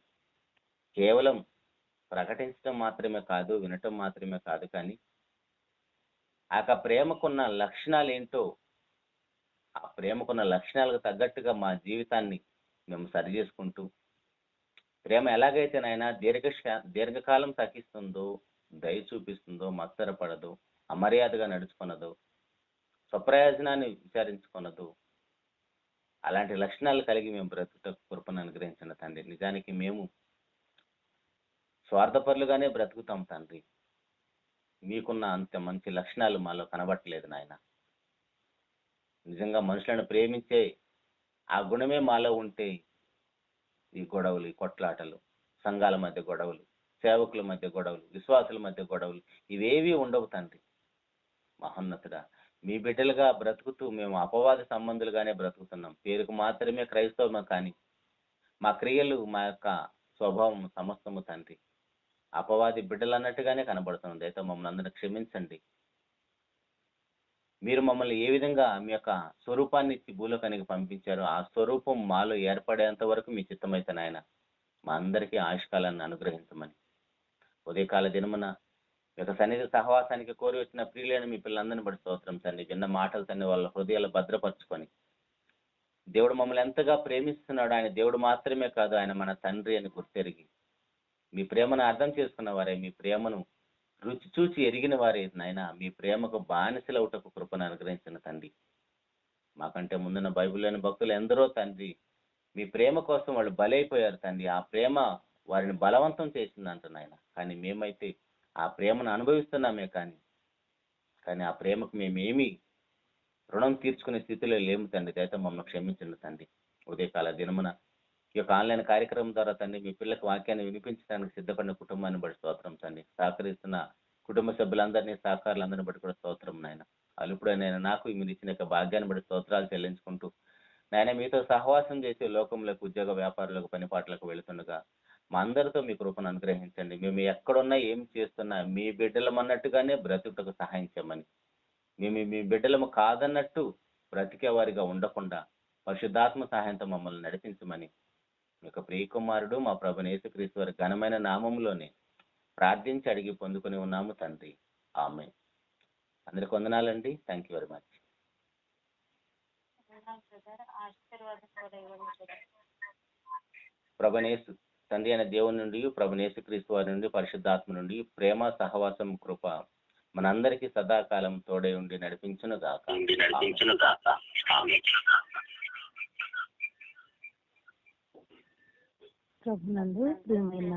కేవలం ప్రకటించడం మాత్రమే కాదు, వినటం మాత్రమే కాదు, కానీ ఆ ప్రేమకున్న లక్షణాలు ఏంటో, ఆ ప్రేమకున్న లక్షణాలకు తగ్గట్టుగా మా జీవితాన్ని మేము సరి చేసుకుంటూ, ప్రేమ ఎలాగైతే నాయన దీర్ఘకాలం సహిస్తుందో, దయ చూపిస్తుందో, మత్సరపడదు, అమర్యాదగా నడుచుకున్నదో, స్వప్రయోజనాన్ని విచారించుకున్నదో, అలాంటి లక్షణాలు కలిగి మేము బ్రతుకుటకు కృపను అనుగ్రహించిన తండ్రి. నిజానికి మేము స్వార్థపరులుగానే బ్రతుకుతాం తండ్రి. మీకున్న అంత మంచి లక్షణాలు మాలో కనబట్టలేదు నాయన. నిజంగా మనుషులను ప్రేమించే ఆ గుణమే మాలో ఉంటే ఈ గొడవలు, ఈ కొట్లాటలు, సంఘాల మధ్య గొడవలు, సేవకుల మధ్య గొడవలు, విశ్వాసుల మధ్య గొడవలు ఇవేవి ఉండవు తండ్రి. మహోన్నతుడా, మీ బిడ్డలుగా బ్రతుకుతూ మేము అపవాద సంబంధులుగానే బ్రతుకుతున్నాం. పేరుకు మాత్రమే క్రైస్తవం, కానీ మా క్రియలు, మా యొక్క స్వభావం సమస్తము తండ్రి అపవాది బిడ్డలు అన్నట్టుగానే కనబడుతుంది. అయితే మమ్మల్ని అందరినీ క్షమించండి. మీరు మమ్మల్ని ఏ విధంగా మీ యొక్క స్వరూపాన్ని ఇచ్చి భూలోకానికి పంపించారో ఆ స్వరూపం మాలో ఏర్పడేంత వరకు మీ చిత్తమైతే నాయన మా అందరికీ ఆయుష్కాలాన్ని అనుగ్రహించమని ఉదయకాల దినమున మీ యొక్క సన్నిధి సహవాసానికి కోరి వచ్చిన ప్రియులైన మీ పిల్లలందరినీ బట్టి స్తోత్రం తండ్రి. విన్న మాటలు తండ్రి వాళ్ళ హృదయాలు భద్రపరుచుకొని దేవుడు మమ్మల్ని ఎంతగా ప్రేమిస్తున్నాడు, ఆయన దేవుడు మాత్రమే కాదు, ఆయన మన తండ్రి అని గుర్తెరిగి మీ ప్రేమను అర్థం చేసుకున్న వారే, మీ ప్రేమను రుచి చూచి ఎరిగిన వారే నాయన, మీ ప్రేమకు బానిసలవుటకు కృపను అనుగ్రహించిన తండ్రి. మాకంటే ముందున్న బైబిల్లోని భక్తులు ఎందరో తండ్రి మీ ప్రేమ కోసం వాళ్ళు బలైపోయారు తండ్రి. ఆ ప్రేమ వారిని బలవంతం చేసిందంట నాయన. కానీ మేమైతే ఆ ప్రేమను అనుభవిస్తున్నామే, కానీ ఆ ప్రేమకు మేమేమి రుణం తీర్చుకునే స్థితిలో లేము తండ్రి. దయతో మమ్మల్ని క్షమించండి తండ్రి. ఉదయకాల దినమున ఈ యొక్క ఆన్లైన్ కార్యక్రమం ద్వారా తండ్రి మీ పిల్లలకు వాక్యాన్ని వినిపించడానికి సిద్ధపడిన కుటుంబాన్ని బట్టి స్తోత్రం తండ్రి. సహకరిస్తున్న కుటుంబ సభ్యులందరినీ, సహకారులందరినీ బట్టి కూడా స్తోత్రం నాయన. అలుపుడైన నాకు మీరు ఇచ్చిన యొక్క భాగ్యాన్ని బట్టి స్తోత్రాలు చెల్లించుకుంటూ నాయన మీతో సహవాసం చేసే లోకంలోకి, ఉద్యోగ వ్యాపారులకు, పనిపాట్లకు వెళుతుండగా మా అందరితో మీ కృపను అనుగ్రహించండి. మేము ఎక్కడున్నా ఏం చేస్తున్నా మీ బిడ్డలమన్నట్టుగానే బ్రతుకుటకు సహాయం చేయమని, మేము మీ బిడ్డలము కాదన్నట్టు బ్రతికే వారిగా ఉండకుండా పరిశుద్ధాత్మ సహాయంతో మమ్మల్ని నడిపించమని మీ యొక్క ప్రియకుమారుడు మా ప్రభువైన యేసుక్రీస్తు వారి ఘనమైన నామములోనే ప్రార్థించి అడిగి పొందుకొని ఉన్నాము తండ్రి. ఆమేన్. అందరికి వందనాలండి. Thank you very much. ప్రభువైన యేసు తండ్రి అయిన దేవుని నుండి, ప్రభువైన యేసుక్రీస్తు వారి నుండి, పరిశుద్ధాత్మ నుండి ప్రేమ, సహవాసం, కృప మనందరికీ సదాకాలం తోడై ఉండి నడిపించును గాక. ప్రభునందు ప్రియమైన